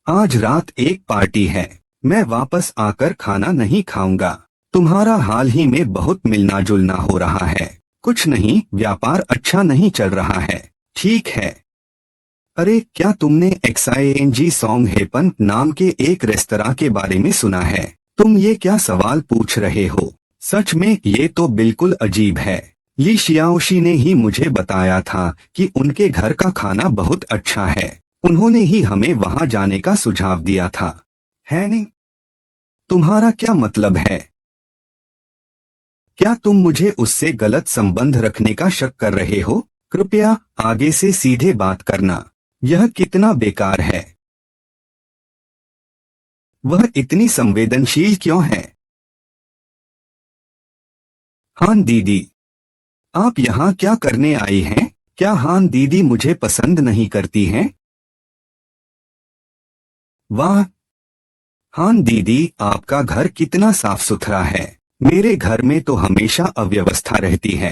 आज रात एक पार्टी है। मैं वापस आकर खाना नहीं खाऊंगा। तुम्हारा हाल ही में बहुत मिलना जुलना हो रहा है। कुछ नहीं, व्यापार अच्छा नहीं चल रहा है। ठीक है। अरे क्या तुमने XING सॉन्ग हेपन नाम के एक रेस्तरां के बारे में सुना है? तुम ये क्या सवाल पूछ रहे हो? सच में ये तो बिल्कुल अजीब है। ली शियाओशी ने ही मुझे बताया था कि उनके घर का खाना बहुत अच्छा है। उन्होंने ही हमें वहां जाने का सुझाव दिया था, है नहीं? तुम्हारा क्या मतलब है? क्या तुम मुझे उससे गलत संबंध रखने का शक कर रहे हो? कृपया आगे से सीधे बात करना। यह कितना बेकार है। वह इतनी संवेदनशील क्यों है? हान दीदी, आप यहाँ क्या करने आई हैं? क्या हान दीदी मुझे पसंद नहीं करती हैं? वाह हान दीदी, आपका घर कितना साफ सुथरा है। मेरे घर में तो हमेशा अव्यवस्था रहती है।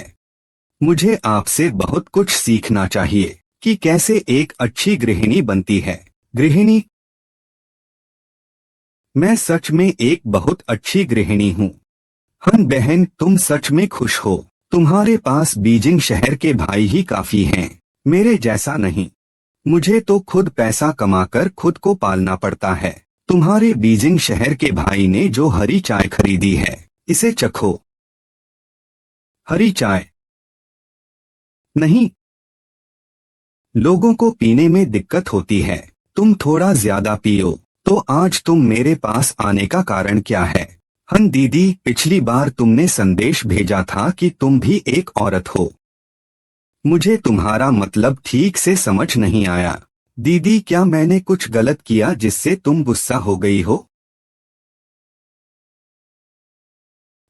मुझे आपसे बहुत कुछ सीखना चाहिए कि कैसे एक अच्छी गृहिणी बनती है। गृहिणी? मैं सच में एक बहुत अच्छी गृहिणी हूँ। हन बहन, तुम सच में खुश हो। तुम्हारे पास बीजिंग शहर के भाई ही काफी हैं, मेरे जैसा नहीं। मुझे तो खुद पैसा कमाकर खुद को पालना पड़ता है। तुम्हारे बीजिंग शहर के भाई ने जो हरी चाय खरीदी है, इसे चखो। हरी चाय नहीं, लोगों को पीने में दिक्कत होती है। तुम थोड़ा ज्यादा पियो। तो आज तुम मेरे पास आने का कारण क्या है? हन दीदी, पिछली बार तुमने संदेश भेजा था कि तुम भी एक औरत हो। मुझे तुम्हारा मतलब ठीक से समझ नहीं आया। दीदी, क्या मैंने कुछ गलत किया जिससे तुम गुस्सा हो गई हो?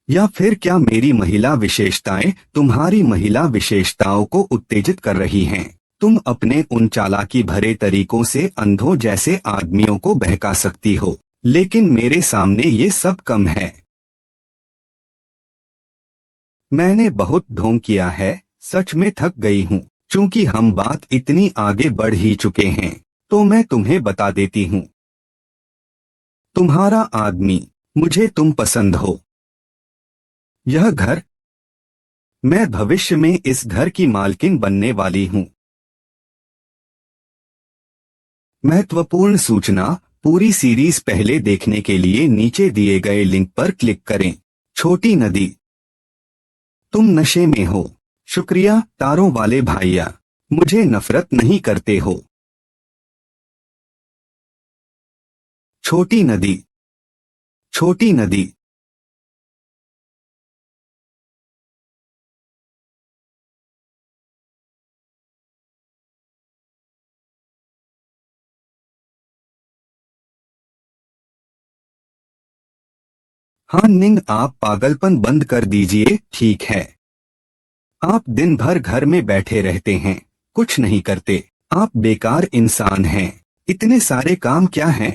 या फिर क्या मेरी महिला विशेषताएं तुम्हारी महिला विशेषताओं को उत्तेजित कर रही हैं? तुम अपने उन चालाकी भरे तरीकों से अंधों जैसे आदमियों को बहका सकती हो, लेकिन मेरे सामने ये सब कम है। मैंने बहुत ढोंग किया है, सच में थक गई हूँ। चूंकि हम बात इतनी आगे बढ़ ही चुके हैं, तो मैं तुम्हें बता देती हूँ। तुम्हारा आदमी, मुझे तुम पसंद हो। यह घर, मैं भविष्य में इस घर की मालकिन बनने वाली हूँ। महत्वपूर्ण सूचना, पूरी सीरीज पहले देखने के लिए नीचे दिए गए लिंक पर क्लिक करें। छोटी नदी, तुम नशे में हो। शुक्रिया तारों वाले भाइया, मुझे नफरत नहीं करते हो। छोटी नदी, छोटी नदी। हाँ निंग, आप पागलपन बंद कर दीजिए, ठीक है? आप दिन भर घर में बैठे रहते हैं, कुछ नहीं करते। आप बेकार इंसान हैं। इतने सारे काम क्या हैं?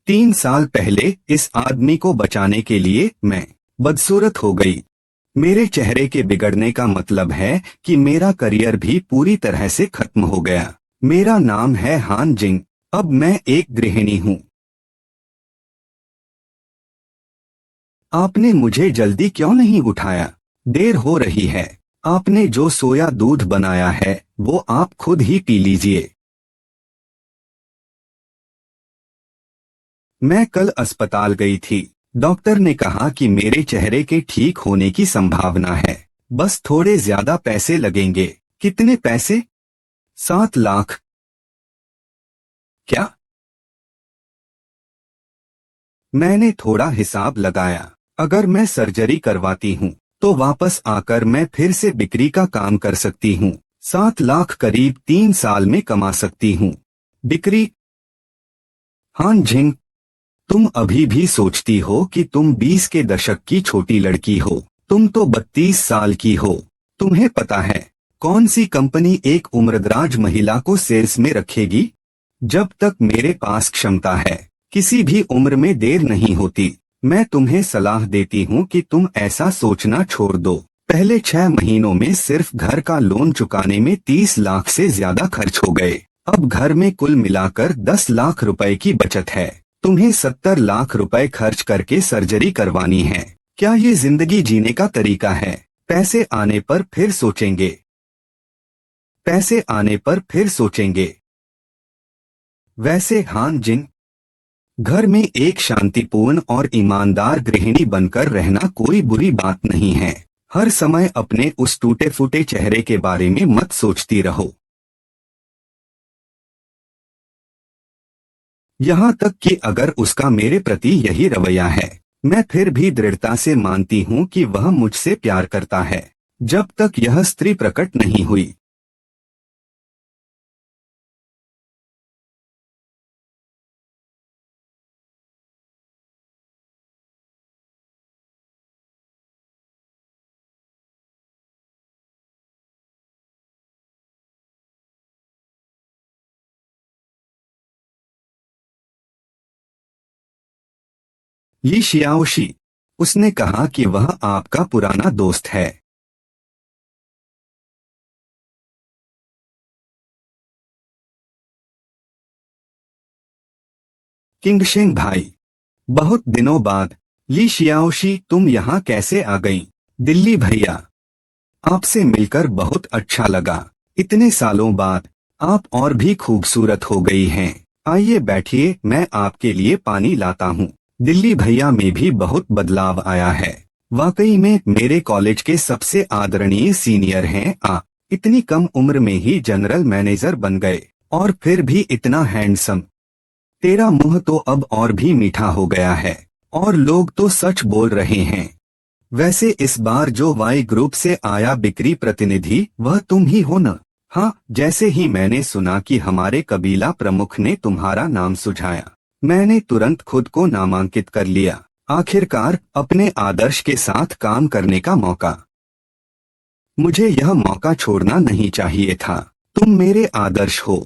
3 साल पहले इस आदमी को बचाने के लिए मैं बदसूरत हो गई। मेरे चेहरे के बिगड़ने का मतलब है कि मेरा करियर भी पूरी तरह से खत्म हो गया। मेरा नाम है हान जिंग। अब मैं एक गृहिणी हूँ। आपने मुझे जल्दी क्यों नहीं उठाया? देर हो रही है। आपने जो सोया दूध बनाया है वो आप खुद ही पी लीजिए। मैं कल अस्पताल गई थी। डॉक्टर ने कहा कि मेरे चेहरे के ठीक होने की संभावना है, बस थोड़े ज्यादा पैसे लगेंगे। कितने पैसे? 7 लाख। क्या? मैंने थोड़ा हिसाब लगाया। अगर मैं सर्जरी करवाती हूँ तो वापस आकर मैं फिर से बिक्री का काम कर सकती हूँ। 7 लाख करीब 3 साल में कमा सकती हूँ। बिक्री? हान झिंग, तुम अभी भी सोचती हो कि तुम 20 के दशक की छोटी लड़की हो। तुम तो 32 साल की हो। तुम्हें पता है कौन सी कंपनी एक उम्रदराज महिला को सेल्स में रखेगी? जब तक मेरे पास क्षमता है, किसी भी उम्र में देर नहीं होती। मैं तुम्हें सलाह देती हूँ कि तुम ऐसा सोचना छोड़ दो। पहले 6 महीनों में सिर्फ घर का लोन चुकाने में 30 लाख से ज्यादा खर्च हो गए। अब घर में कुल मिलाकर 10 लाख रुपए की बचत है। तुम्हें 70 लाख रुपए खर्च करके सर्जरी करवानी है। क्या ये जिंदगी जीने का तरीका है? पैसे आने पर फिर सोचेंगे। पैसे आने पर फिर सोचेंगे। वैसे हान जिन, घर में एक शांतिपूर्ण और ईमानदार गृहिणी बनकर रहना कोई बुरी बात नहीं है। हर समय अपने उस टूटे फूटे चेहरे के बारे में मत सोचती रहो। यहाँ तक कि अगर उसका मेरे प्रति यही रवैया है, मैं फिर भी दृढ़ता से मानती हूँ कि वह मुझसे प्यार करता है, जब तक यह स्त्री प्रकट नहीं हुई। ये शियाओशी, उसने कहा कि वह आपका पुराना दोस्त है। किंगशेंग भाई, बहुत दिनों बाद। ली शियाओशी, तुम यहाँ कैसे आ गईं? दिल्ली भैया, आपसे मिलकर बहुत अच्छा लगा। इतने सालों बाद आप और भी खूबसूरत हो गई हैं। आइए बैठिए, मैं आपके लिए पानी लाता हूँ। दिल्ली भैया में भी बहुत बदलाव आया है। वाकई में मेरे कॉलेज के सबसे आदरणीय सीनियर हैं। इतनी कम उम्र में ही जनरल मैनेजर बन गए, और फिर भी इतना हैंडसम। तेरा मुंह तो अब और भी मीठा हो गया है, और लोग तो सच बोल रहे हैं। वैसे इस बार जो वाई ग्रुप से आया बिक्री प्रतिनिधि, वह तुम ही हो न? हाँ, जैसे ही मैंने सुना कि हमारे कबीला प्रमुख ने तुम्हारा नाम सुझाया, मैंने तुरंत खुद को नामांकित कर लिया। आखिरकार अपने आदर्श के साथ काम करने का मौका। मुझे यह मौका छोड़ना नहीं चाहिए था। तुम मेरे आदर्श हो।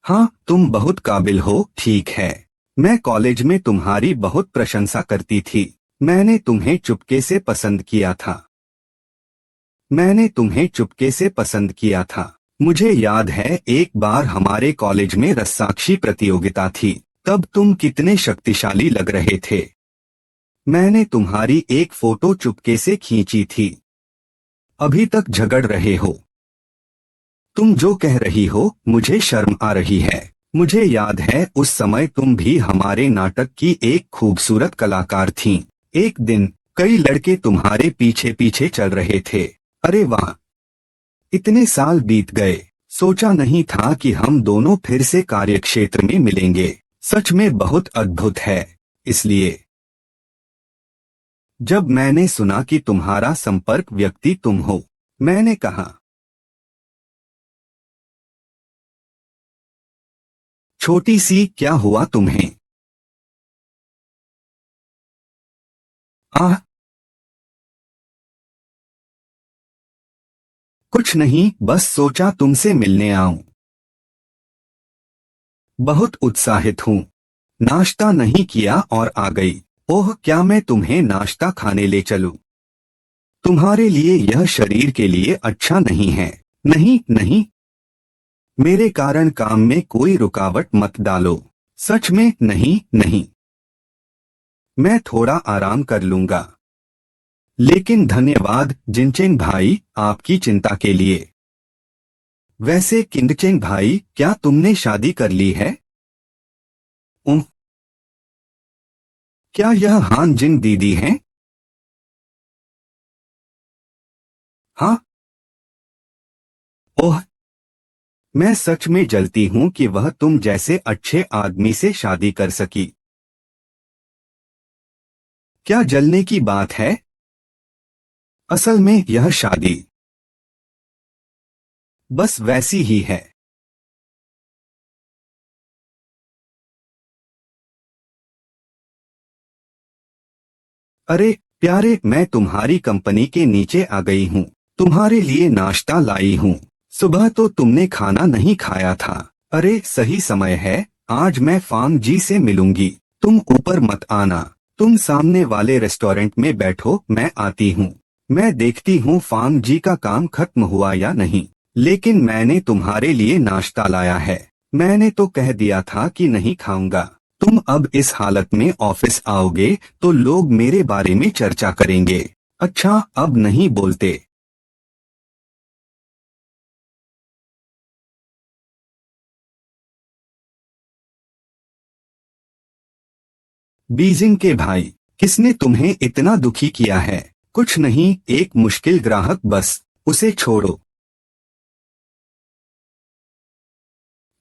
हाँ, तुम बहुत काबिल हो। ठीक है, मैं कॉलेज में तुम्हारी बहुत प्रशंसा करती थी। मैंने तुम्हें चुपके से पसंद किया था। मैंने तुम्हें चुपके से पसंद किया था। मुझे याद है एक बार हमारे कॉलेज में रस्साकशी प्रतियोगिता थी, तब तुम कितने शक्तिशाली लग रहे थे। मैंने तुम्हारी एक फोटो चुपके से खींची थी। अभी तक झगड़ रहे हो? तुम जो कह रही हो, मुझे शर्म आ रही है। मुझे याद है उस समय तुम भी हमारे नाटक की एक खूबसूरत कलाकार थीं। एक दिन कई लड़के तुम्हारे पीछे पीछे चल रहे थे। अरे वाह, इतने साल बीत गए। सोचा नहीं था कि हम दोनों फिर से कार्यक्षेत्र में मिलेंगे। सच में बहुत अद्भुत है। इसलिए जब मैंने सुना कि तुम्हारा संपर्क व्यक्ति तुम हो, मैंने कहा, छोटी सी, क्या हुआ तुम्हें? आह, कुछ नहीं, बस सोचा तुमसे मिलने आऊं। बहुत उत्साहित हूँ। नाश्ता नहीं किया और आ गई। ओह, क्या मैं तुम्हें नाश्ता खाने ले चलूं? तुम्हारे लिए यह शरीर के लिए अच्छा नहीं है। नहीं नहीं, मेरे कारण काम में कोई रुकावट मत डालो। सच में नहीं नहीं, मैं थोड़ा आराम कर लूंगा। लेकिन धन्यवाद जिनचेंग भाई, आपकी चिंता के लिए। वैसे किंगचेंग भाई, क्या तुमने शादी कर ली है? उम, क्या यह हान जिन दीदी हैं? हाँ। ओह, मैं सच में जलती हूँ कि वह तुम जैसे अच्छे आदमी से शादी कर सकी। क्या जलने की बात है? असल में यह शादी बस वैसी ही है। अरे प्यारे, मैं तुम्हारी कंपनी के नीचे आ गई हूँ। तुम्हारे लिए नाश्ता लाई हूँ। सुबह तो तुमने खाना नहीं खाया था। अरे सही समय है, आज मैं फांग जी से मिलूंगी। तुम ऊपर मत आना, तुम सामने वाले रेस्टोरेंट में बैठो, मैं आती हूँ। मैं देखती हूँ फांग जी का काम खत्म हुआ या नहीं। लेकिन मैंने तुम्हारे लिए नाश्ता लाया है। मैंने तो कह दिया था कि नहीं खाऊंगा। तुम अब इस हालत में ऑफिस आओगे तो लोग मेरे बारे में चर्चा करेंगे। अच्छा, अब नहीं बोलते। बीजिंग के भाई, किसने तुम्हें इतना दुखी किया है? कुछ नहीं, एक मुश्किल ग्राहक बस। उसे छोड़ो।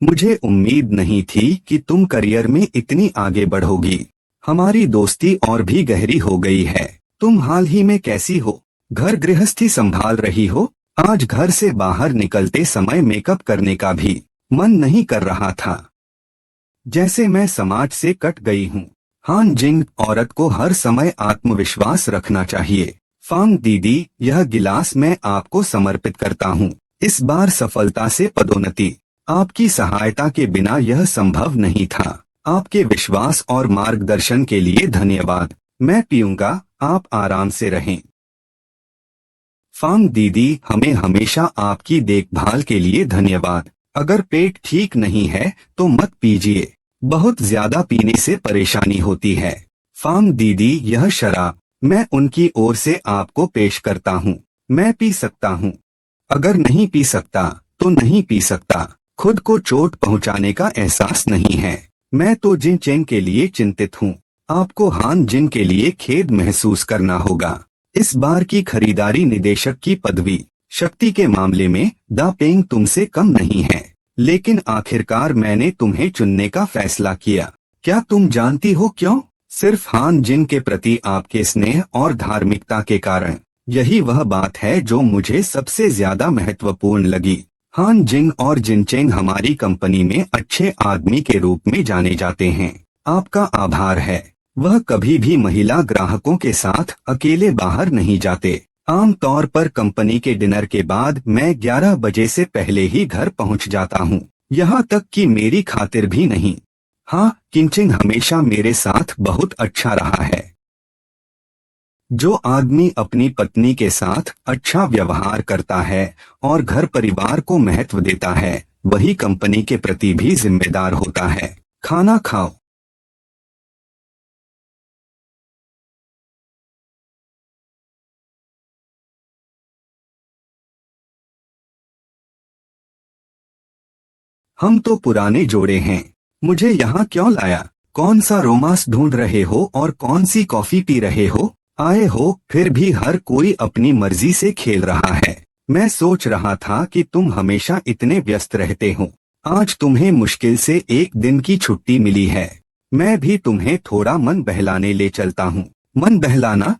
मुझे उम्मीद नहीं थी कि तुम करियर में इतनी आगे बढ़ोगी। हमारी दोस्ती और भी गहरी हो गई है। तुम हाल ही में कैसी हो? घर गृहस्थी संभाल रही हो? आज घर से बाहर निकलते समय मेकअप करने का भी मन नहीं कर रहा था। जैसे मैं समाज से कट गई हूँ। हान जिंग, औरत को हर समय आत्मविश्वास रखना चाहिए। फांग दीदी, यह गिलास मैं आपको समर्पित करता हूँ। इस बार सफलता से पदोन्नति। आपकी सहायता के बिना यह संभव नहीं था। आपके विश्वास और मार्गदर्शन के लिए धन्यवाद। मैं पीऊंगा, आप आराम से रहें। फांग दीदी, हमें हमेशा आपकी देखभाल के लिए धन्यवाद। अगर पेट ठीक नहीं है तो मत पीजिए। बहुत ज्यादा पीने से परेशानी होती है। फांग दीदी, यह शराब मैं उनकी ओर से आपको पेश करता हूँ। मैं पी सकता हूँ। अगर नहीं पी सकता तो नहीं पी सकता। खुद को चोट पहुंचाने का एहसास नहीं है। मैं तो जिन चेंग के लिए चिंतित हूँ। आपको हान जिन के लिए खेद महसूस करना होगा। इस बार की खरीदारी निदेशक की पदवी शक्ति के मामले में दा पेंग तुमसे कम नहीं है, लेकिन आखिरकार मैंने तुम्हें चुनने का फैसला किया। क्या तुम जानती हो क्यों? सिर्फ हान जिन के प्रति आपके स्नेह और धार्मिकता के कारण। यही वह बात है जो मुझे सबसे ज्यादा महत्वपूर्ण लगी। हान जिंग और जिनचेंग हमारी कंपनी में अच्छे आदमी के रूप में जाने जाते हैं। आपका आभार है। वह कभी भी महिला ग्राहकों के साथ अकेले बाहर नहीं जाते। आमतौर पर कंपनी के डिनर के बाद मैं 11 बजे से पहले ही घर पहुंच जाता हूं। यहाँ तक कि मेरी खातिर भी नहीं। हाँ, किंचिंग हमेशा मेरे साथ बहुत अच्छा रहा है। जो आदमी अपनी पत्नी के साथ अच्छा व्यवहार करता है और घर परिवार को महत्व देता है, वही कंपनी के प्रति भी जिम्मेदार होता है। खाना खाओ। हम तो पुराने जोड़े हैं। मुझे यहाँ क्यों लाया? कौन सा रोमांस ढूंढ रहे हो और कौन सी कॉफी पी रहे हो? आए हो, फिर भी हर कोई अपनी मर्जी से खेल रहा है। मैं सोच रहा था कि तुम हमेशा इतने व्यस्त रहते हो। आज तुम्हें मुश्किल से एक दिन की छुट्टी मिली है। मैं भी तुम्हें थोड़ा मन बहलाने ले चलता हूँ। मन बहलाना?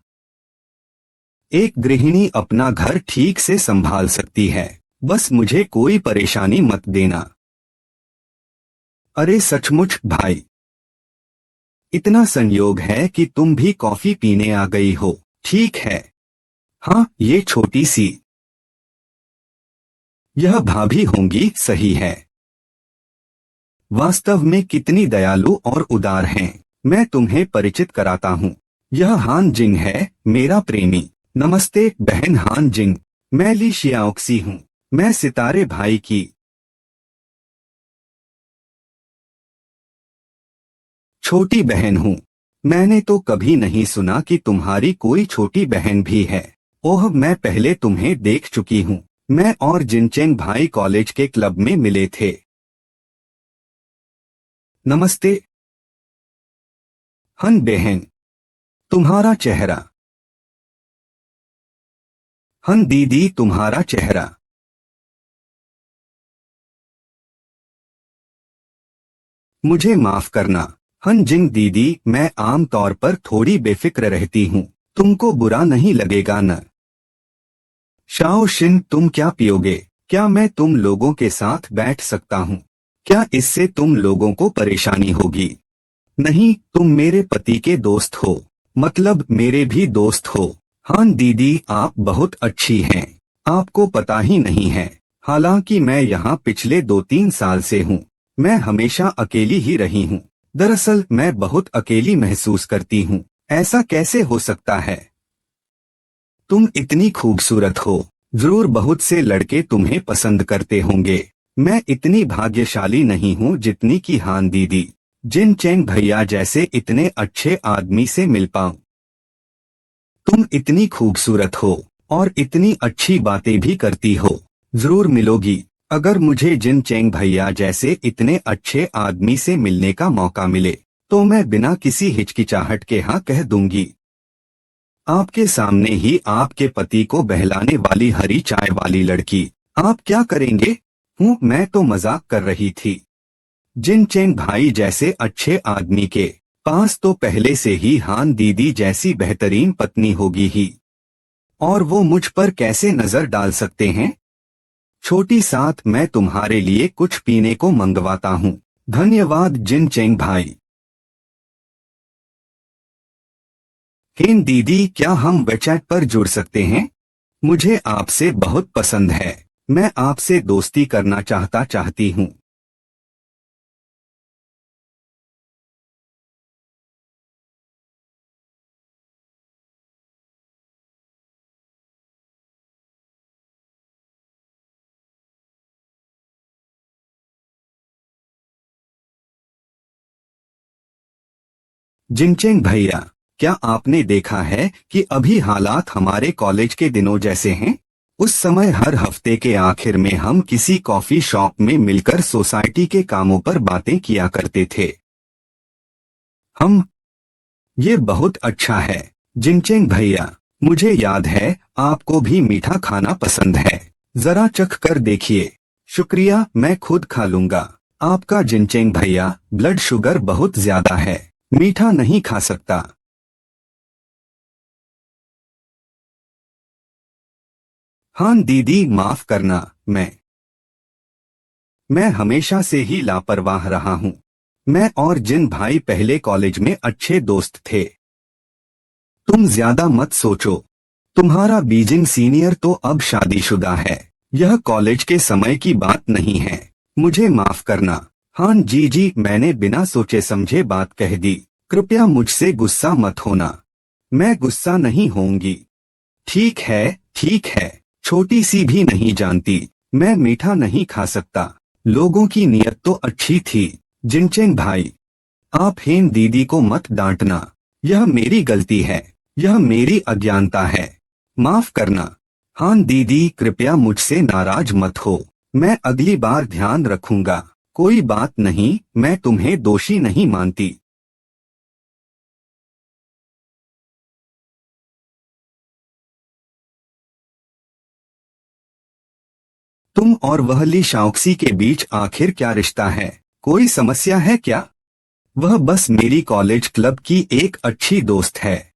एक गृहिणी अपना घर ठीक से संभाल सकती है। बस मुझे कोई परेशानी मत देना। अरे सचमुच भाई, इतना संयोग है कि तुम भी कॉफी पीने आ गई हो। ठीक है। हाँ, ये छोटी सी। यह भाभी होंगी, सही है। वास्तव में कितनी दयालु और उदार हैं। मैं तुम्हें परिचित कराता हूँ। यह हान जिंग है, मेरा प्रेमी। नमस्ते बहन हान जिंग। मैं ली शियाओक्सी हूँ। मैं सितारे भाई की छोटी बहन हूँ। मैंने तो कभी नहीं सुना कि तुम्हारी कोई छोटी बहन भी है। ओह, मैं पहले तुम्हें देख चुकी हूँ। मैं और जिनचेंग भाई कॉलेज के क्लब में मिले थे। नमस्ते हन बहन। तुम्हारा चेहरा। हन दीदी, तुम्हारा चेहरा। मुझे माफ करना हन जिंग दीदी, मैं आम तौर पर थोड़ी बेफिक्र रहती हूँ। तुमको बुरा नहीं लगेगा न? शाओ शिन, तुम क्या पियोगे? क्या मैं तुम लोगों के साथ बैठ सकता हूँ? क्या इससे तुम लोगों को परेशानी होगी? नहीं, तुम मेरे पति के दोस्त हो। मतलब मेरे भी दोस्त हो। हान दीदी, आप बहुत अच्छी हैं। आपको पता ही नहीं है। हालांकि मैं यहाँ पिछले 2-3 साल से हूँ। मैं हमेशा अकेली ही रही हूँ। दरअसल मैं बहुत अकेली महसूस करती हूँ। ऐसा कैसे हो सकता है? तुम इतनी खूबसूरत हो। जरूर बहुत से लड़के तुम्हें पसंद करते होंगे। मैं इतनी भाग्यशाली नहीं हूँ जितनी कि हान दीदी, जिन चेंग भैया जैसे इतने अच्छे आदमी से मिल पाऊं। तुम इतनी खूबसूरत हो और इतनी अच्छी बातें भी करती हो। जरूर मिलोगी। अगर मुझे जिन चेंग भैया जैसे इतने अच्छे आदमी से मिलने का मौका मिले तो मैं बिना किसी हिचकिचाहट के हाँ कह दूंगी। आपके सामने ही आपके पति को बहलाने वाली हरी चाय वाली लड़की, आप क्या करेंगे? मैं तो मजाक कर रही थी। जिन चेंग भाई जैसे अच्छे आदमी के पास तो पहले से ही हान दीदी जैसी बेहतरीन पत्नी होगी ही, और वो मुझ पर कैसे नजर डाल सकते हैं? छोटी साथ, मैं तुम्हारे लिए कुछ पीने को मंगवाता हूँ। धन्यवाद जिन चेंग भाई। हिन दीदी, क्या हम वेचैट पर जुड़ सकते हैं? मुझे आपसे बहुत पसंद है। मैं आपसे दोस्ती करना चाहती हूँ। जिनचेंग भैया, क्या आपने देखा है कि अभी हालात हमारे कॉलेज के दिनों जैसे हैं? उस समय हर हफ्ते के आखिर में हम किसी कॉफी शॉप में मिलकर सोसाइटी के कामों पर बातें किया करते थे। हम ये बहुत अच्छा है। जिनचेंग भैया, मुझे याद है आपको भी मीठा खाना पसंद है। जरा चख कर देखिए। शुक्रिया, मैं खुद खा लूंगा। आपका जिनचेंग भैया, ब्लड शुगर बहुत ज्यादा है, मीठा नहीं खा सकता। हाँ दीदी, माफ करना। मैं हमेशा से ही लापरवाह रहा हूँ। मैं और जिन भाई पहले कॉलेज में अच्छे दोस्त थे। तुम ज्यादा मत सोचो। तुम्हारा बीजिंग सीनियर तो अब शादीशुदा है। यह कॉलेज के समय की बात नहीं है। मुझे माफ करना। हाँ जी, मैंने बिना सोचे समझे बात कह दी। कृपया मुझसे गुस्सा मत होना। मैं गुस्सा नहीं होंगी। ठीक है, ठीक है। छोटी सी भी नहीं जानती, मैं मीठा नहीं खा सकता। लोगों की नीयत तो अच्छी थी। जिनचेंग भाई, आप हेन दीदी को मत डांटना। यह मेरी गलती है। यह मेरी अज्ञानता है। माफ करना। हाँ दीदी, कृपया मुझसे नाराज मत हो। मैं अगली बार ध्यान रखूंगा। कोई बात नहीं, मैं तुम्हें दोषी नहीं मानती। तुम और वह ली शाओक्सी के बीच आखिर क्या रिश्ता है? कोई समस्या है क्या? वह बस मेरी कॉलेज क्लब की एक अच्छी दोस्त है।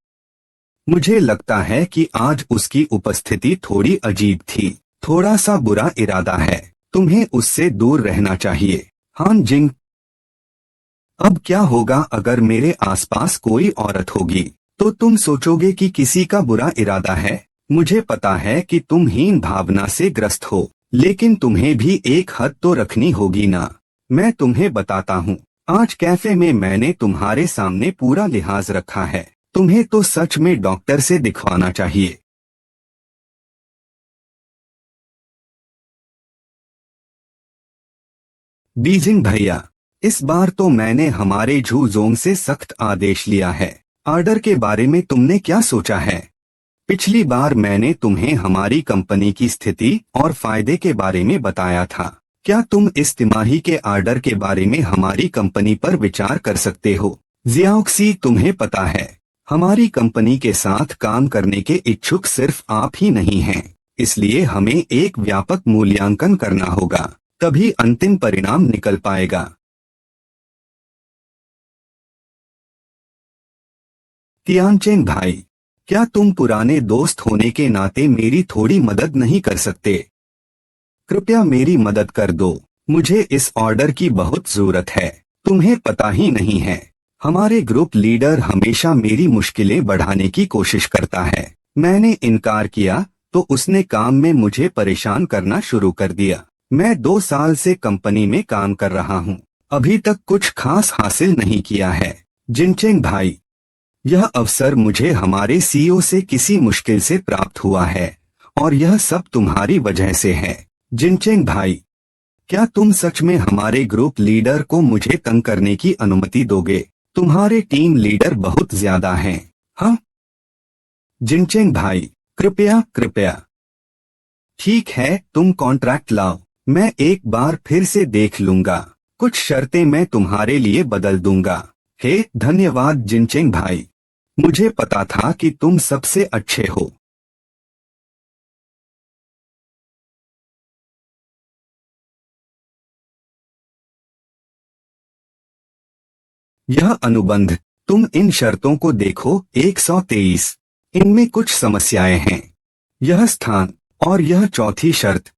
मुझे लगता है कि आज उसकी उपस्थिति थोड़ी अजीब थी। थोड़ा सा बुरा इरादा है। तुम्हें उससे दूर रहना चाहिए। हान जिंग, अब क्या होगा अगर मेरे आसपास कोई औरत होगी? तो तुम सोचोगे कि किसी का बुरा इरादा है। मुझे पता है कि तुम हीन भावना से ग्रस्त हो, लेकिन तुम्हें भी एक हद तो रखनी होगी ना। मैं तुम्हें बताता हूँ, आज कैफे में मैंने तुम्हारे सामने पूरा लिहाज रखा है। तुम्हें तो सच में डॉक्टर से दिखवाना चाहिए। बीजिंग भैया, इस बार तो मैंने हमारे झू जोंग से सख्त आदेश लिया है। ऑर्डर के बारे में तुमने क्या सोचा है? पिछली बार मैंने तुम्हें हमारी कंपनी की स्थिति और फायदे के बारे में बताया था। क्या तुम इस तिमाही के ऑर्डर के बारे में हमारी कंपनी पर विचार कर सकते हो? जियाओक्सी, तुम्हें पता है, हमारी कंपनी के साथ काम करने के इच्छुक सिर्फ आप ही नहीं हैं। इसलिए हमें एक व्यापक मूल्यांकन करना होगा, तभी अंतिम परिणाम निकल पाएगा। तियानचेन भाई, क्या तुम पुराने दोस्त होने के नाते मेरी थोड़ी मदद नहीं कर सकते? कृपया मेरी मदद कर दो। मुझे इस ऑर्डर की बहुत जरूरत है। तुम्हें पता ही नहीं है, हमारे ग्रुप लीडर हमेशा मेरी मुश्किलें बढ़ाने की कोशिश करता है। मैंने इनकार किया तो उसने काम में मुझे परेशान करना शुरू कर दिया। मैं 2 साल से कंपनी में काम कर रहा हूँ, अभी तक कुछ खास हासिल नहीं किया है। जिनचेंग भाई, यह अवसर मुझे हमारे सीईओ से किसी मुश्किल से प्राप्त हुआ है और यह सब तुम्हारी वजह से है। जिनचेंग भाई, क्या तुम सच में हमारे ग्रुप लीडर को मुझे तंग करने की अनुमति दोगे? तुम्हारे टीम लीडर बहुत ज्यादा हैं। हाँ जिनचेंग भाई, कृपया कृपया। ठीक है, तुम कॉन्ट्रैक्ट लाओ, मैं एक बार फिर से देख लूंगा। कुछ शर्तें मैं तुम्हारे लिए बदल दूंगा। हे धन्यवाद जिनचेंग भाई, मुझे पता था कि तुम सबसे अच्छे हो। यह अनुबंध, तुम इन शर्तों को देखो। 123, इनमें कुछ समस्याएं हैं। यह स्थान और यह चौथी शर्त।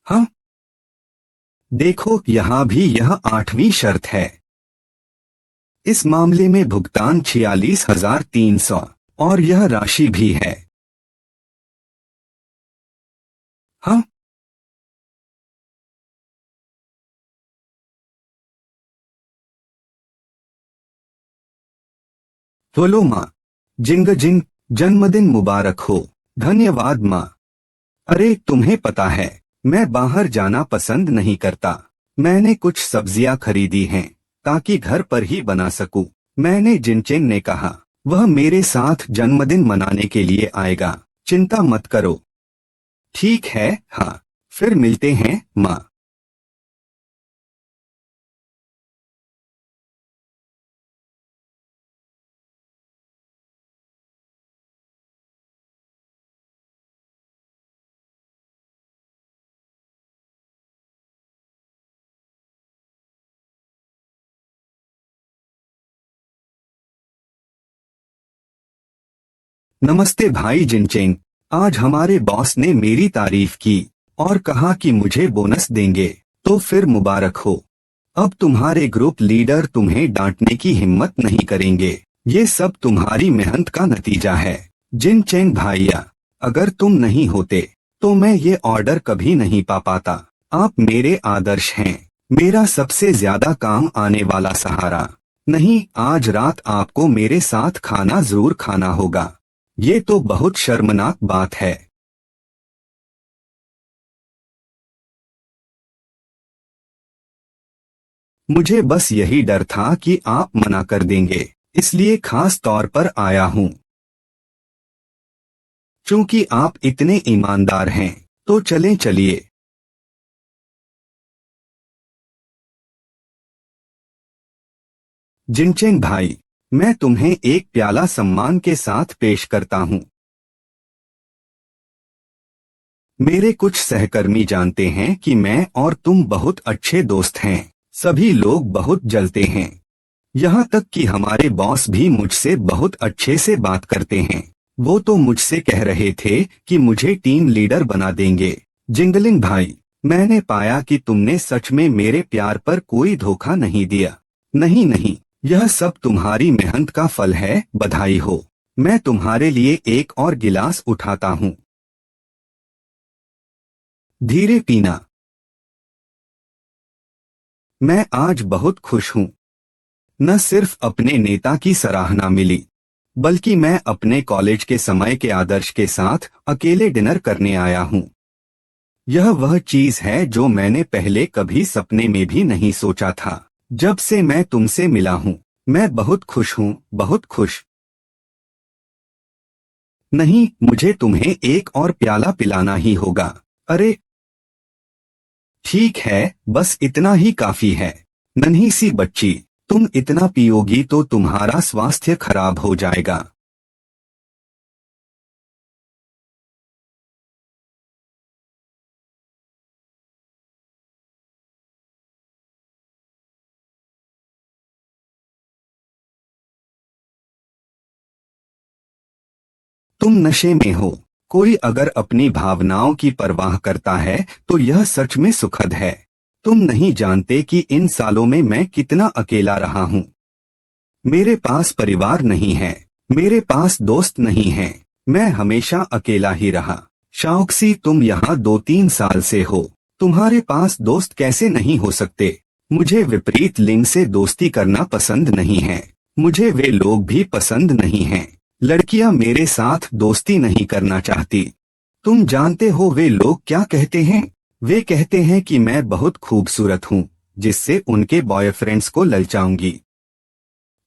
हाँ देखो, यहाँ भी यह 8वीं शर्त है। इस मामले में भुगतान 46,300 और यह राशि भी है। हाँ बोलो माँ। जिंग जिंग, जन्मदिन मुबारक हो। धन्यवाद माँ। अरे तुम्हें पता है, मैं बाहर जाना पसंद नहीं करता। मैंने कुछ सब्जियां खरीदी हैं ताकि घर पर ही बना सकूं। मैंने जिनचेंग ने कहा, वह मेरे साथ जन्मदिन मनाने के लिए आएगा। चिंता मत करो। ठीक है, हाँ फिर मिलते हैं माँ। नमस्ते भाई जिनचेंग, आज हमारे बॉस ने मेरी तारीफ की और कहा कि मुझे बोनस देंगे, तो फिर मुबारक हो। अब तुम्हारे ग्रुप लीडर तुम्हें डांटने की हिम्मत नहीं करेंगे। ये सब तुम्हारी मेहनत का नतीजा है। जिनचेंग भाइया, अगर तुम नहीं होते तो मैं ये ऑर्डर कभी नहीं पा पाता। आप मेरे आदर्श हैं, मेरा सबसे ज्यादा काम आने वाला सहारा। नहीं, आज रात आपको मेरे साथ खाना जरूर खाना होगा। ये तो बहुत शर्मनाक बात है। मुझे बस यही डर था कि आप मना कर देंगे, इसलिए खास तौर पर आया हूँ। चूंकि आप इतने ईमानदार हैं, तो चलें चलिए। जिनचेंग भाई, मैं तुम्हें एक प्याला सम्मान के साथ पेश करता हूँ। मेरे कुछ सहकर्मी जानते हैं कि मैं और तुम बहुत अच्छे दोस्त हैं। सभी लोग बहुत जलते हैं। यहाँ तक कि हमारे बॉस भी मुझसे बहुत अच्छे से बात करते हैं। वो तो मुझसे कह रहे थे कि मुझे टीम लीडर बना देंगे। जिंगलिंग भाई, मैंने पाया कि तुमने सच में मेरे प्यार पर कोई धोखा नहीं दिया। नहीं नहीं, यह सब तुम्हारी मेहनत का फल है। बधाई हो। मैं तुम्हारे लिए एक और गिलास उठाता हूँ। धीरे पीना। मैं आज बहुत खुश हूँ। न सिर्फ अपने नेता की सराहना मिली, बल्कि मैं अपने कॉलेज के समय के आदर्श के साथ अकेले डिनर करने आया हूँ। यह वह चीज है जो मैंने पहले कभी सपने में भी नहीं सोचा था। जब से मैं तुमसे मिला हूँ, मैं बहुत खुश हूँ, बहुत खुश। नहीं, मुझे तुम्हें एक और प्याला पिलाना ही होगा। अरे ठीक है, बस इतना ही काफी है। नन्ही सी बच्ची, तुम इतना पियोगी तो तुम्हारा स्वास्थ्य खराब हो जाएगा। तुम नशे में हो। कोई अगर अपनी भावनाओं की परवाह करता है तो यह सच में सुखद है। तुम नहीं जानते कि इन सालों में मैं कितना अकेला रहा हूँ। मेरे पास परिवार नहीं है, मेरे पास दोस्त नहीं हैं। मैं हमेशा अकेला ही रहा। शाओक्सी, तुम यहाँ 2-3 साल से हो। तुम्हारे पास दोस्त कैसे नहीं हो सकते? मुझे विपरीत लिंग से दोस्ती करना पसंद नहीं है। मुझे वे लोग भी पसंद नहीं हैं लड़कियां मेरे साथ दोस्ती नहीं करना चाहती। तुम जानते हो वे लोग क्या कहते हैं? वे कहते हैं कि मैं बहुत खूबसूरत हूँ, जिससे उनके बॉयफ्रेंड्स को ललचाऊंगी।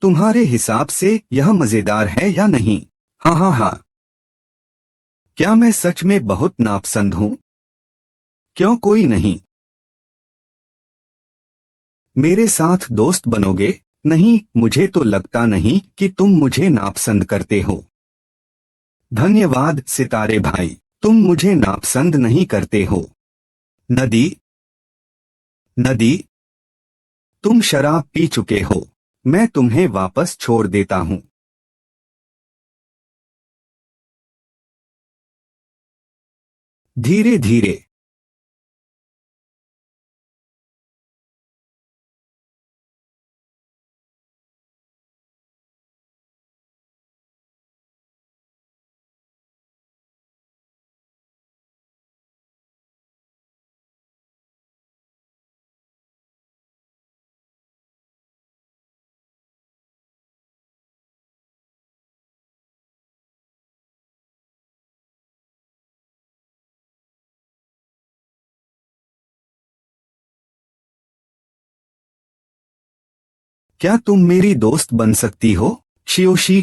तुम्हारे हिसाब से यह मजेदार है या नहीं? हाँ हाँ हाँ। क्या मैं सच में बहुत नापसंद हूँ? क्यों कोई नहीं मेरे साथ दोस्त बनोगे? नहीं, मुझे तो लगता नहीं कि तुम मुझे नापसंद करते हो। धन्यवाद सितारे भाई, तुम मुझे नापसंद नहीं करते हो। नदी, नदी, तुम शराब पी चुके हो। मैं तुम्हें वापस छोड़ देता हूँ। धीरे धीरे। क्या तुम मेरी दोस्त बन सकती हो? शियोशी,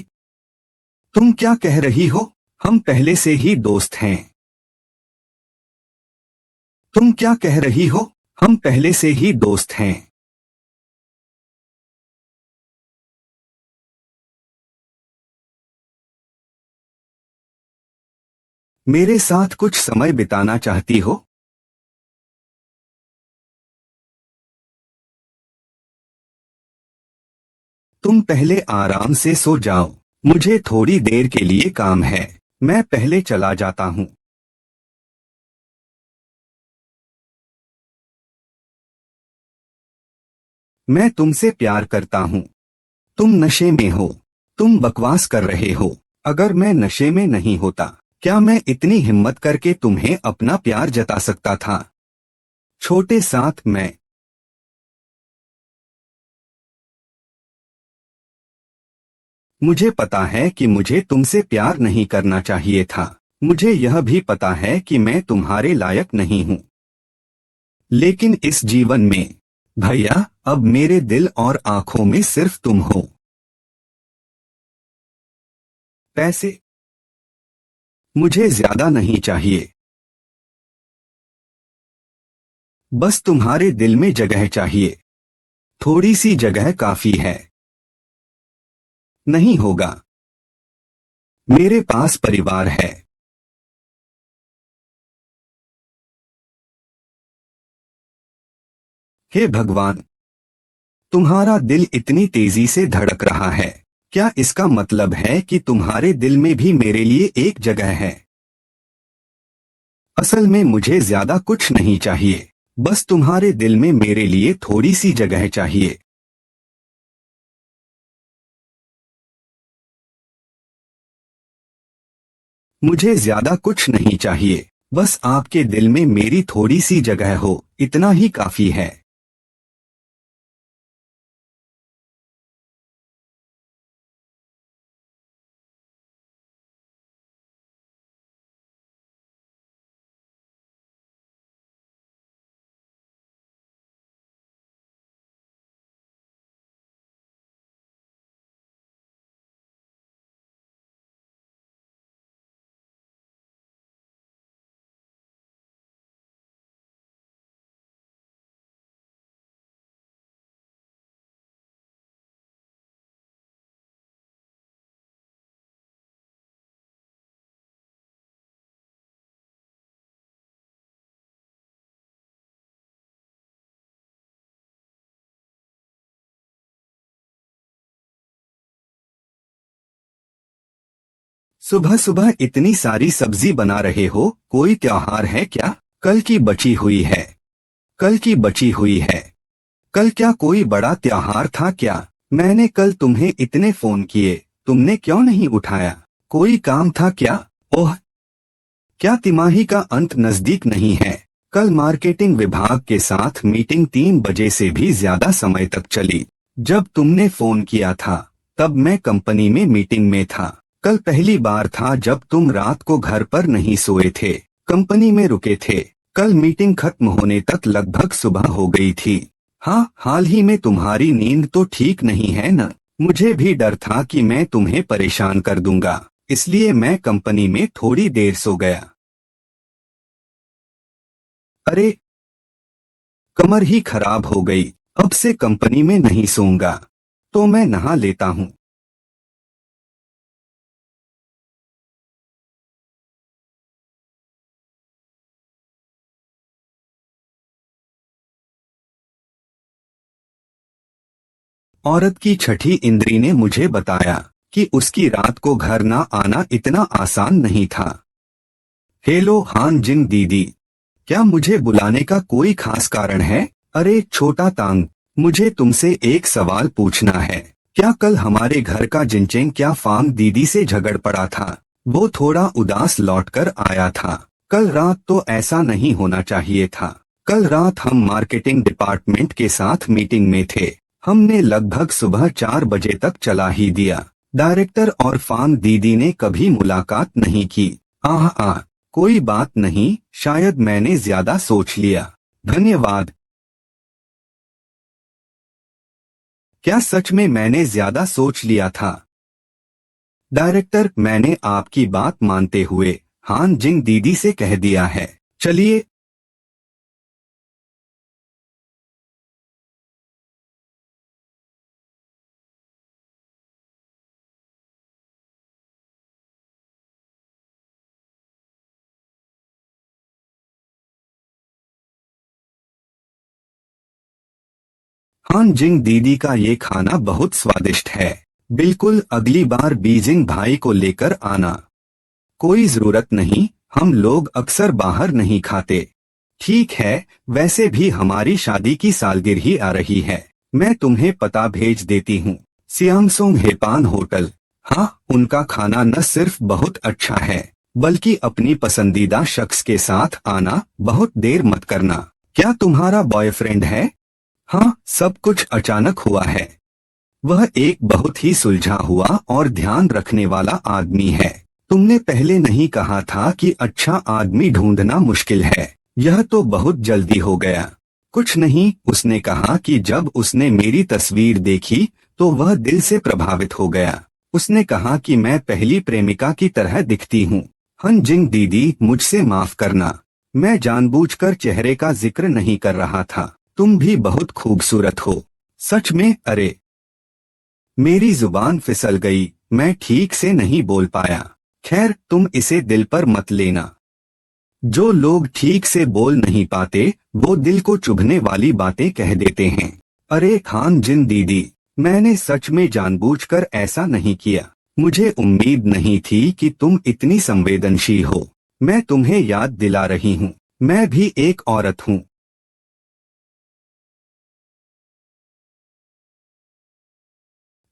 तुम क्या कह रही हो? हम पहले से ही दोस्त हैं। तुम क्या कह रही हो? हम पहले से ही दोस्त हैं। मेरे साथ कुछ समय बिताना चाहती हो? तुम पहले आराम से सो जाओ। मुझे थोड़ी देर के लिए काम है। मैं पहले चला जाता हूँ। मैं तुमसे प्यार करता हूँ। तुम नशे में हो। तुम बकवास कर रहे हो। अगर मैं नशे में नहीं होता, क्या मैं इतनी हिम्मत करके तुम्हें अपना प्यार जता सकता था? छोटे साथ मैं। मुझे पता है कि मुझे तुमसे प्यार नहीं करना चाहिए था। मुझे यह भी पता है कि मैं तुम्हारे लायक नहीं हूँ। लेकिन इस जीवन में, भैया, अब मेरे दिल और आंखों में सिर्फ तुम हो। पैसे मुझे ज्यादा नहीं चाहिए। बस तुम्हारे दिल में जगह चाहिए। थोड़ी सी जगह काफी है। नहीं होगा। मेरे पास परिवार है। हे भगवान, तुम्हारा दिल इतनी तेजी से धड़क रहा है। क्या इसका मतलब है कि तुम्हारे दिल में भी मेरे लिए एक जगह है? असल में मुझे ज्यादा कुछ नहीं चाहिए। बस तुम्हारे दिल में मेरे लिए थोड़ी सी जगह चाहिए। मुझे ज्यादा कुछ नहीं चाहिए। बस आपके दिल में मेरी थोड़ी सी जगह हो, इतना ही काफी है। सुबह सुबह इतनी सारी सब्जी बना रहे हो, कोई त्योहार है क्या? कल की बची हुई है। कल की बची हुई है। कल क्या कोई बड़ा त्योहार था क्या? मैंने कल तुम्हें इतने फोन किए, तुमने क्यों नहीं उठाया? कोई काम था क्या? ओह, क्या तिमाही का अंत नजदीक नहीं है? कल मार्केटिंग विभाग के साथ मीटिंग 3 बजे से भी ज्यादा समय तक चली। जब तुमने फोन किया था, तब मैं कंपनी में मीटिंग में था। कल पहली बार था जब तुम रात को घर पर नहीं सोए थे, कंपनी में रुके थे। कल मीटिंग खत्म होने तक लगभग सुबह हो गई थी। हाँ, हाल ही में तुम्हारी नींद तो ठीक नहीं है न? मुझे भी डर था कि मैं तुम्हें परेशान कर दूंगा, इसलिए मैं कंपनी में थोड़ी देर सो गया। अरे, कमर ही खराब हो गई, अब से कंपनी में नहीं सोऊंगा। तो मैं नहा लेता हूँ। औरत की छठी इंद्री ने मुझे बताया कि उसकी रात को घर ना आना इतना आसान नहीं था। हेलो हान जिन दीदी, क्या मुझे बुलाने का कोई खास कारण है? अरे छोटा तांग, मुझे तुमसे एक सवाल पूछना है। क्या कल हमारे घर का जिनचेंग क्या फार्म दीदी से झगड़ पड़ा था? वो थोड़ा उदास लौटकर आया था। कल रात तो ऐसा नहीं होना चाहिए था। कल रात हम मार्केटिंग डिपार्टमेंट के साथ मीटिंग में थे। हमने लगभग सुबह 4 बजे तक चला ही दिया। डायरेक्टर और फार्म दीदी ने कभी मुलाकात नहीं की। कोई बात नहीं, शायद मैंने ज्यादा सोच लिया। धन्यवाद। क्या सच में मैंने ज्यादा सोच लिया था? डायरेक्टर, मैंने आपकी बात मानते हुए हान जिंग दीदी से कह दिया है। चलिए। हान जिंग दीदी का ये खाना बहुत स्वादिष्ट है। बिल्कुल, अगली बार बीजिंग भाई को लेकर आना। कोई जरूरत नहीं, हम लोग अक्सर बाहर नहीं खाते। ठीक है, वैसे भी हमारी शादी की सालगिरह आ रही है। मैं तुम्हें पता भेज देती हूँ। सियांगसोंग हेपान होटल। हाँ, उनका खाना न सिर्फ बहुत अच्छा है, बल्कि अपनी पसंदीदा शख्स के साथ आना। बहुत देर मत करना। क्या तुम्हारा बॉयफ्रेंड है? हाँ, सब कुछ अचानक हुआ है। वह एक बहुत ही सुलझा हुआ और ध्यान रखने वाला आदमी है। तुमने पहले नहीं कहा था कि अच्छा आदमी ढूंढना मुश्किल है? यह तो बहुत जल्दी हो गया। कुछ नहीं, उसने कहा कि जब उसने मेरी तस्वीर देखी तो वह दिल से प्रभावित हो गया। उसने कहा कि मैं पहली प्रेमिका की तरह दिखती हूँ। हन जिंग दीदी, मुझसे माफ करना, मैं जानबूझकर चेहरे का जिक्र नहीं कर रहा था। तुम भी बहुत खूबसूरत हो। सच में? अरे, मेरी जुबान फिसल गई, मैं ठीक से नहीं बोल पाया। खैर, तुम इसे दिल पर मत लेना। जो लोग ठीक से बोल नहीं पाते वो दिल को चुभने वाली बातें कह देते हैं। अरे खान जिन दीदी, मैंने सच में जानबूझकर ऐसा नहीं किया। मुझे उम्मीद नहीं थी कि तुम इतनी संवेदनशील हो। मैं तुम्हें याद दिला रही हूँ, मैं भी एक औरत हूँ।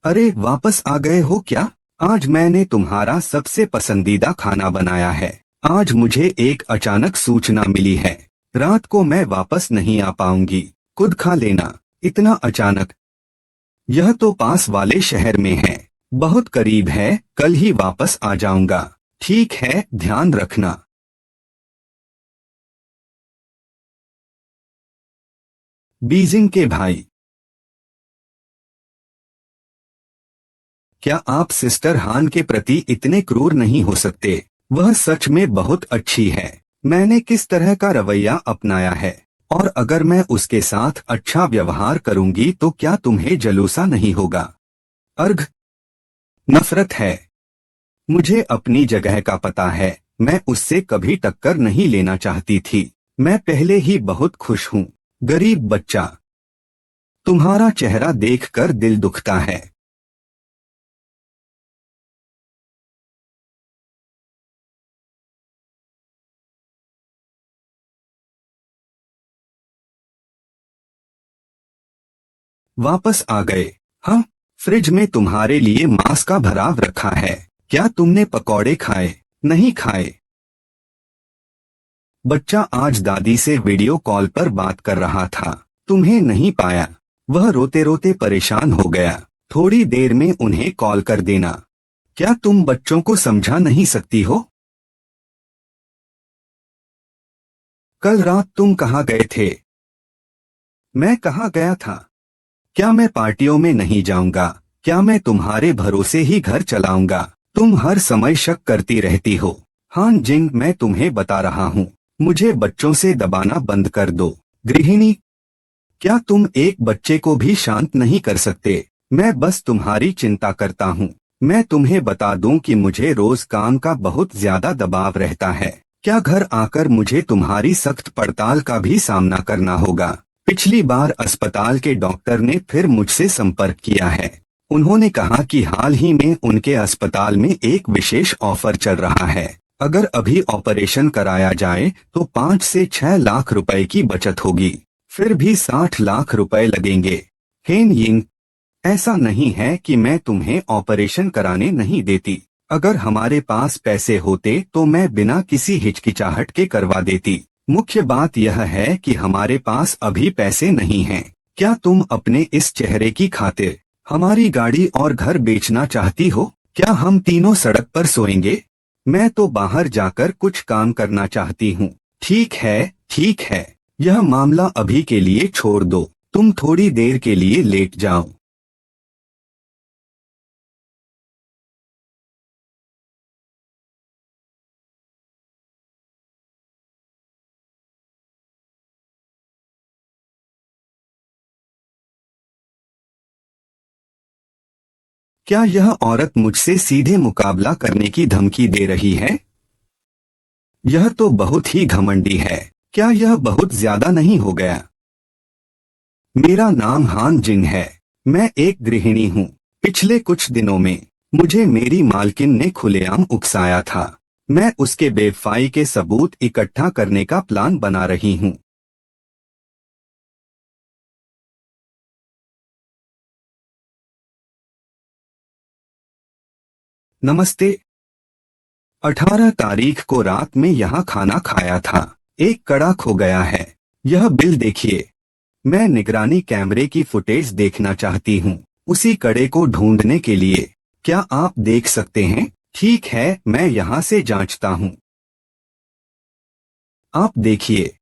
अरे, वापस आ गए हो क्या? आज मैंने तुम्हारा सबसे पसंदीदा खाना बनाया है। आज मुझे एक अचानक सूचना मिली है। रात को मैं वापस नहीं आ पाऊंगी, खुद खा लेना। इतना अचानक? यह तो पास वाले शहर में है, बहुत करीब है। कल ही वापस आ जाऊंगा। ठीक है, ध्यान रखना। बीजिंग के भाई, क्या आप सिस्टर हान के प्रति इतने क्रूर नहीं हो सकते? वह सच में बहुत अच्छी है। मैंने किस तरह का रवैया अपनाया है, और अगर मैं उसके साथ अच्छा व्यवहार करूंगी तो क्या तुम्हें जलूसा नहीं होगा? अर्घ, नफरत है। मुझे अपनी जगह का पता है। मैं उससे कभी टक्कर नहीं लेना चाहती थी। मैं पहले ही बहुत खुश हूँ। गरीब बच्चा, तुम्हारा चेहरा देखकर दिल दुखता है। वापस आ गए? हाँ, फ्रिज में तुम्हारे लिए मांस का भराव रखा है। क्या तुमने पकौड़े खाए? नहीं खाए? बच्चा आज दादी से वीडियो कॉल पर बात कर रहा था, तुम्हें नहीं पाया। वह रोते रोते परेशान हो गया। थोड़ी देर में उन्हें कॉल कर देना। क्या तुम बच्चों को समझा नहीं सकती हो? कल रात तुम कहाँ गए थे? मैं कहाँ गया था? क्या मैं पार्टियों में नहीं जाऊंगा? क्या मैं तुम्हारे भरोसे ही घर चलाऊंगा? तुम हर समय शक करती रहती हो। हान जिंग, मैं तुम्हें बता रहा हूँ, मुझे बच्चों से दबाना बंद कर दो। गृहिणी, क्या तुम एक बच्चे को भी शांत नहीं कर सकते? मैं बस तुम्हारी चिंता करता हूँ। मैं तुम्हें बता दूं कि मुझे रोज काम का बहुत ज्यादा दबाव रहता है। क्या घर आकर मुझे तुम्हारी सख्त पड़ताल का भी सामना करना होगा? पिछली बार अस्पताल के डॉक्टर ने फिर मुझसे संपर्क किया है। उन्होंने कहा कि हाल ही में उनके अस्पताल में एक विशेष ऑफर चल रहा है। अगर अभी ऑपरेशन कराया जाए तो 5 से 6 लाख रुपए की बचत होगी। फिर भी 60 लाख रुपए लगेंगे। हेन यिंग, ऐसा नहीं है कि मैं तुम्हें ऑपरेशन कराने नहीं देती। अगर हमारे पास पैसे होते तो मैं बिना किसी हिचकिचाहट के करवा देती। मुख्य बात यह है कि हमारे पास अभी पैसे नहीं हैं। क्या तुम अपने इस चेहरे की खातिर हमारी गाड़ी और घर बेचना चाहती हो? क्या हम तीनों सड़क पर सोएंगे? मैं तो बाहर जाकर कुछ काम करना चाहती हूँ। ठीक है, ठीक है, यह मामला अभी के लिए छोड़ दो। तुम थोड़ी देर के लिए लेट जाओ। क्या यह औरत मुझसे सीधे मुकाबला करने की धमकी दे रही है? यह तो बहुत ही घमंडी है। क्या यह बहुत ज्यादा नहीं हो गया? मेरा नाम हान जिंग है। मैं एक गृहिणी हूँ। पिछले कुछ दिनों में मुझे मेरी मालकिन ने खुलेआम उकसाया था। मैं उसके बेवफाई के सबूत इकट्ठा करने का प्लान बना रही हूँ। नमस्ते। 18 तारीख को रात में यहाँ खाना खाया था। एक कड़ा खो गया है। यह बिल देखिए। मैं निगरानी कैमरे की फुटेज देखना चाहती हूँ, उसी कड़े को ढूंढने के लिए। क्या आप देख सकते हैं? ठीक है, मैं यहाँ से जांचता हूँ। आप देखिए।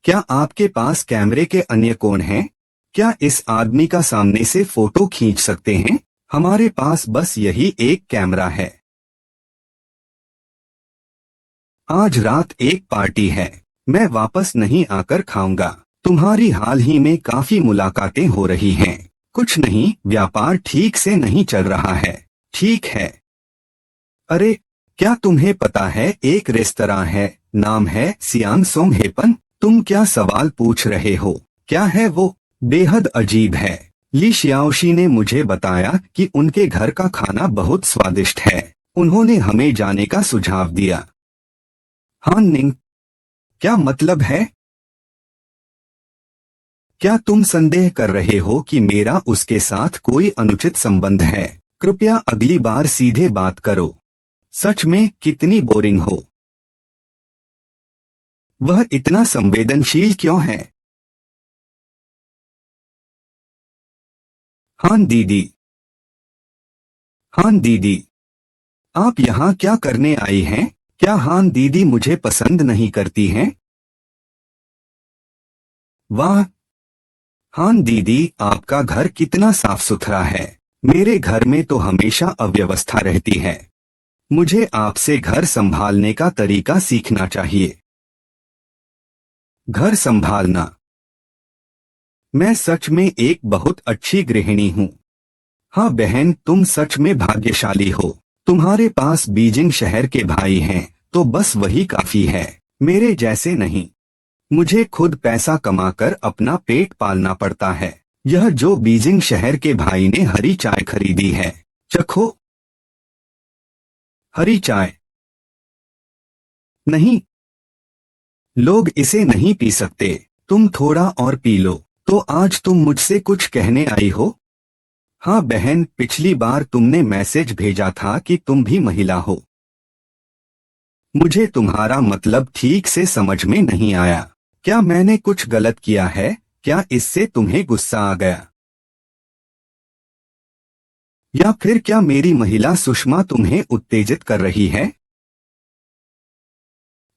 क्या आपके पास कैमरे के अन्य कोण हैं? क्या इस आदमी का सामने से फोटो खींच सकते हैं? हमारे पास बस यही एक कैमरा है। आज रात एक पार्टी है। मैं वापस नहीं आकर खाऊंगा। तुम्हारी हाल ही में काफी मुलाकातें हो रही हैं। कुछ नहीं, व्यापार ठीक से नहीं चल रहा है। ठीक है। अरे, क्या तुम्हें पता है एक रेस्तरां है, नाम है सियांग सोंग हेपन? तुम क्या सवाल पूछ रहे हो? क्या है वो? बेहद अजीब है। ली शियाओशी ने मुझे बताया कि उनके घर का खाना बहुत स्वादिष्ट है। उन्होंने हमें जाने का सुझाव दिया। हान निंग, क्या मतलब है? क्या तुम संदेह कर रहे हो कि मेरा उसके साथ कोई अनुचित संबंध है? कृपया अगली बार सीधे बात करो। सच में कितनी बोरिंग हो। वह इतना संवेदनशील क्यों है? हान दीदी। हान दीदी, आप यहाँ क्या करने आई हैं? क्या हान दीदी मुझे पसंद नहीं करती हैं? वाह, हान दीदी, आपका घर कितना साफ सुथरा है। मेरे घर में तो हमेशा अव्यवस्था रहती है। मुझे आपसे घर संभालने का तरीका सीखना चाहिए। घर संभालना? मैं सच में एक बहुत अच्छी गृहिणी हूँ। हाँ बहन, तुम सच में भाग्यशाली हो। तुम्हारे पास बीजिंग शहर के भाई हैं, तो बस वही काफी है। मेरे जैसे नहीं। मुझे खुद पैसा कमाकर अपना पेट पालना पड़ता है। यह जो बीजिंग शहर के भाई ने हरी चाय खरीदी है, चखो। हरी चाय? नहीं, लोग इसे नहीं पी सकते। तुम थोड़ा और पी लो। तो आज तुम मुझसे कुछ कहने आई हो? हाँ बहन, पिछली बार तुमने मैसेज भेजा था कि तुम भी महिला हो। मुझे तुम्हारा मतलब ठीक से समझ में नहीं आया। क्या मैंने कुछ गलत किया है? क्या इससे तुम्हें गुस्सा आ गया? या फिर क्या मेरी महिला सुषमा तुम्हें उत्तेजित कर रही है?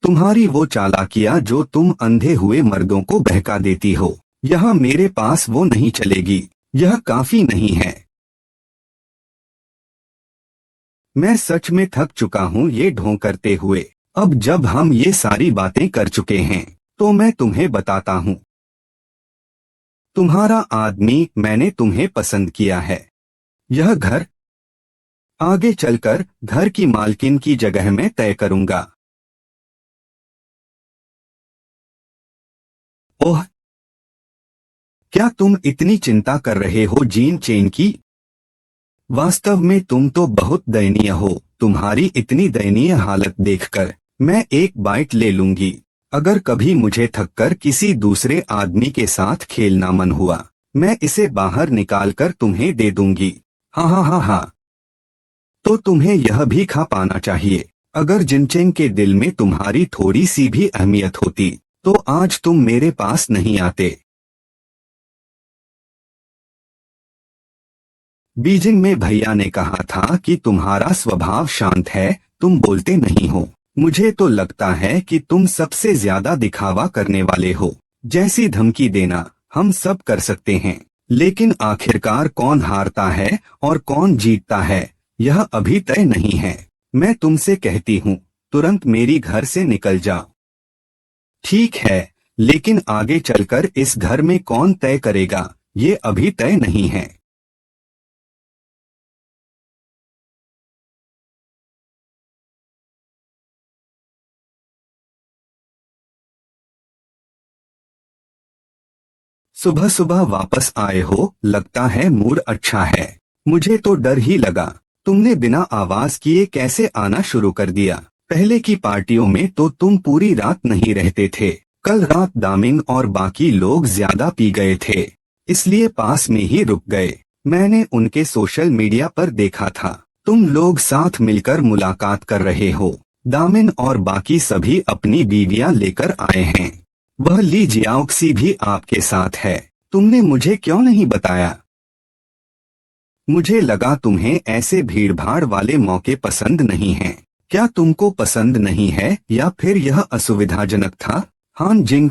तुम्हारी वो चालाकियां जो तुम अंधे हुए मर्दों को बहका देती हो, यहाँ मेरे पास वो नहीं चलेगी। यह काफी नहीं है। मैं सच में थक चुका हूँ ये ढोंग करते हुए। अब जब हम ये सारी बातें कर चुके हैं तो मैं तुम्हें बताता हूँ। तुम्हारा आदमी, मैंने तुम्हें पसंद किया है। यह घर आगे चलकर घर की मालकिन की जगह मैं तय करूंगा। ओह, क्या तुम इतनी चिंता कर रहे हो जीन चेन की? वास्तव में तुम तो बहुत दयनीय हो। तुम्हारी इतनी दयनीय हालत देखकर मैं एक बाइट ले लूंगी। अगर कभी मुझे थककर किसी दूसरे आदमी के साथ खेलना मन हुआ, मैं इसे बाहर निकालकर तुम्हें दे दूंगी। हाँ हाँ हाँ हाँ। तो तुम्हें यह भी खा पाना चाहिए। अगर जिनचेंग के दिल में तुम्हारी थोड़ी सी भी अहमियत होती तो आज तुम मेरे पास नहीं आते। बीजिंग में भैया ने कहा था कि तुम्हारा स्वभाव शांत है, तुम बोलते नहीं हो। मुझे तो लगता है कि तुम सबसे ज्यादा दिखावा करने वाले हो। जैसी धमकी देना हम सब कर सकते हैं, लेकिन आखिरकार कौन हारता है और कौन जीतता है यह अभी तय नहीं है। मैं तुमसे कहती हूँ, तुरंत मेरी घर से निकल जाओ। ठीक है, लेकिन आगे चलकर इस घर में कौन तय करेगा ये अभी तय नहीं है। सुबह सुबह वापस आए हो, लगता है मूड अच्छा है। मुझे तो डर ही लगा। तुमने बिना आवाज किए कैसे आना शुरू कर दिया? पहले की पार्टियों में तो तुम पूरी रात नहीं रहते थे। कल रात दामिंग और बाकी लोग ज्यादा पी गए थे, इसलिए पास में ही रुक गए। मैंने उनके सोशल मीडिया पर देखा था, तुम लोग साथ मिलकर मुलाकात कर रहे हो। दामिन और बाकी सभी अपनी बीवियां लेकर आए हैं। वह ली जियाओक्सी भी आपके साथ है। तुमने मुझे क्यों नहीं बताया? मुझे लगा तुम्हें ऐसे भीड़भाड़ वाले मौके पसंद नहीं हैं। क्या तुमको पसंद नहीं है या फिर यह असुविधाजनक था? हान जिंग,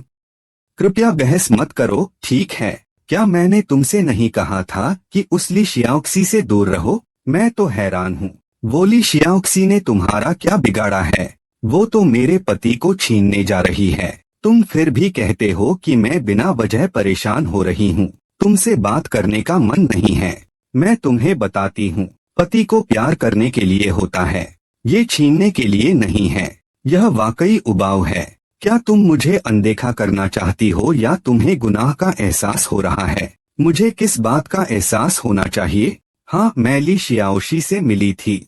कृपया बहस मत करो, ठीक है। क्या मैंने तुमसे नहीं कहा था कि उस ली शियाओक्सी से दूर रहो? मैं तो हैरान हूँ, वो ली शियाओक्सी ने तुम्हारा क्या बिगाड़ा है? वो तो मेरे पति को छीनने जा रही है। तुम फिर भी कहते हो कि मैं बिना वजह परेशान हो रही हूँ। तुमसे बात करने का मन नहीं है। मैं तुम्हें बताती हूँ, पति को प्यार करने के लिए होता है, ये छीनने के लिए नहीं है। यह वाकई उबाऊ है। क्या तुम मुझे अनदेखा करना चाहती हो या तुम्हें गुनाह का एहसास हो रहा है? मुझे किस बात का एहसास होना चाहिए? हाँ, मैं ली शियाओशी से मिली थी,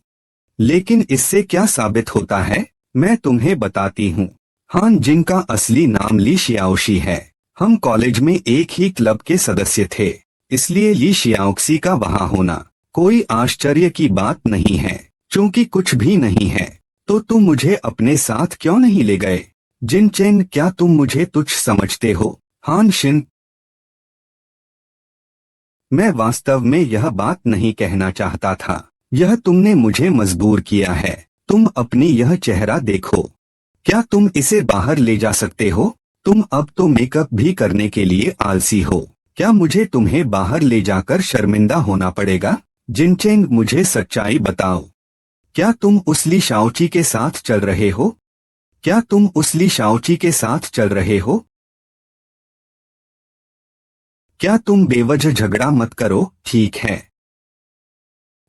लेकिन इससे क्या साबित होता है? मैं तुम्हें बताती हूँ। हान जिंग का असली नाम ली शियाओशी है। हम कॉलेज में एक ही क्लब के सदस्य थे, इसलिए ली शियाओक्सी का वहाँ होना कोई आश्चर्य की बात नहीं है। चूंकि कुछ भी नहीं है तो तुम मुझे अपने साथ क्यों नहीं ले गए? जिन चेन, क्या तुम मुझे तुच्छ समझते हो? हान शिन, मैं वास्तव में यह बात नहीं कहना चाहता था। यह तुमने मुझे मजबूर किया है। तुम अपनी यह चेहरा देखो। क्या तुम इसे बाहर ले जा सकते हो? तुम अब तो मेकअप भी करने के लिए आलसी हो। क्या मुझे तुम्हें बाहर ले जाकर शर्मिंदा होना पड़ेगा? जिनचेंग, मुझे सच्चाई बताओ। क्या तुम उस ली शाओची के साथ चल रहे हो? क्या तुम उस ली शाओची के साथ चल रहे हो? क्या तुम बेवजह झगड़ा मत करो, ठीक है?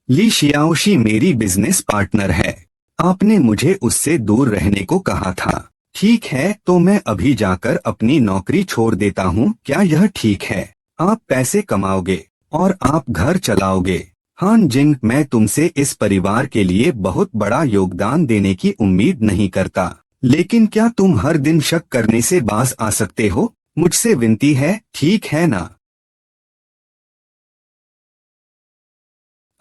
ली शियाओशी मेरी बिजनेस पार्टनर है। आपने मुझे उससे दूर रहने को कहा था। ठीक है, तो मैं अभी जाकर अपनी नौकरी छोड़ देता हूँ। क्या यह ठीक है? आप पैसे कमाओगे और आप घर चलाओगे। हान जिंग, मैं तुमसे इस परिवार के लिए बहुत बड़ा योगदान देने की उम्मीद नहीं करता, लेकिन क्या तुम हर दिन शक करने से बाज आ सकते हो? मुझसे विनती है, ठीक है ना?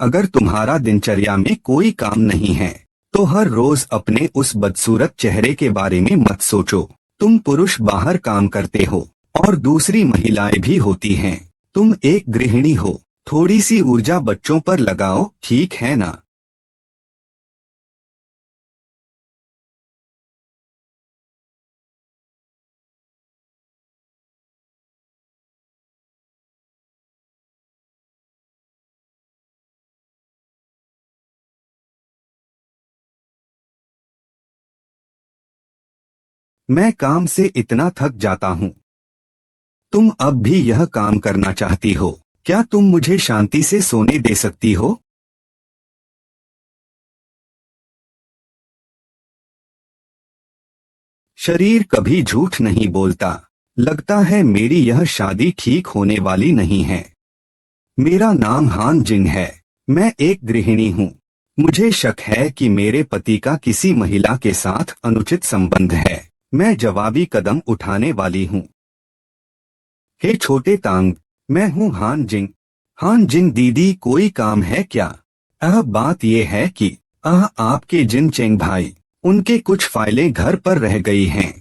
अगर तुम्हारा दिनचर्या में कोई काम नहीं है तो हर रोज अपने उस बदसूरत चेहरे के बारे में मत सोचो। तुम पुरुष बाहर काम करते हो और दूसरी महिलाएं भी होती हैं। तुम एक गृहिणी हो, थोड़ी सी ऊर्जा बच्चों पर लगाओ, ठीक है ना? मैं काम से इतना थक जाता हूँ। तुम अब भी यह काम करना चाहती हो? क्या तुम मुझे शांति से सोने दे सकती हो? शरीर कभी झूठ नहीं बोलता। लगता है मेरी यह शादी ठीक होने वाली नहीं है। मेरा नाम हान जिंग है। मैं एक गृहिणी हूँ। मुझे शक है कि मेरे पति का किसी महिला के साथ अनुचित संबंध है। मैं जवाबी कदम उठाने वाली हूँ। हे छोटे तांग, मैं हूँ हान जिंग। हान जिंग दीदी, कोई काम है क्या? बात यह है कि आपके जिन चेंग भाई, उनके कुछ फाइलें घर पर रह गई हैं।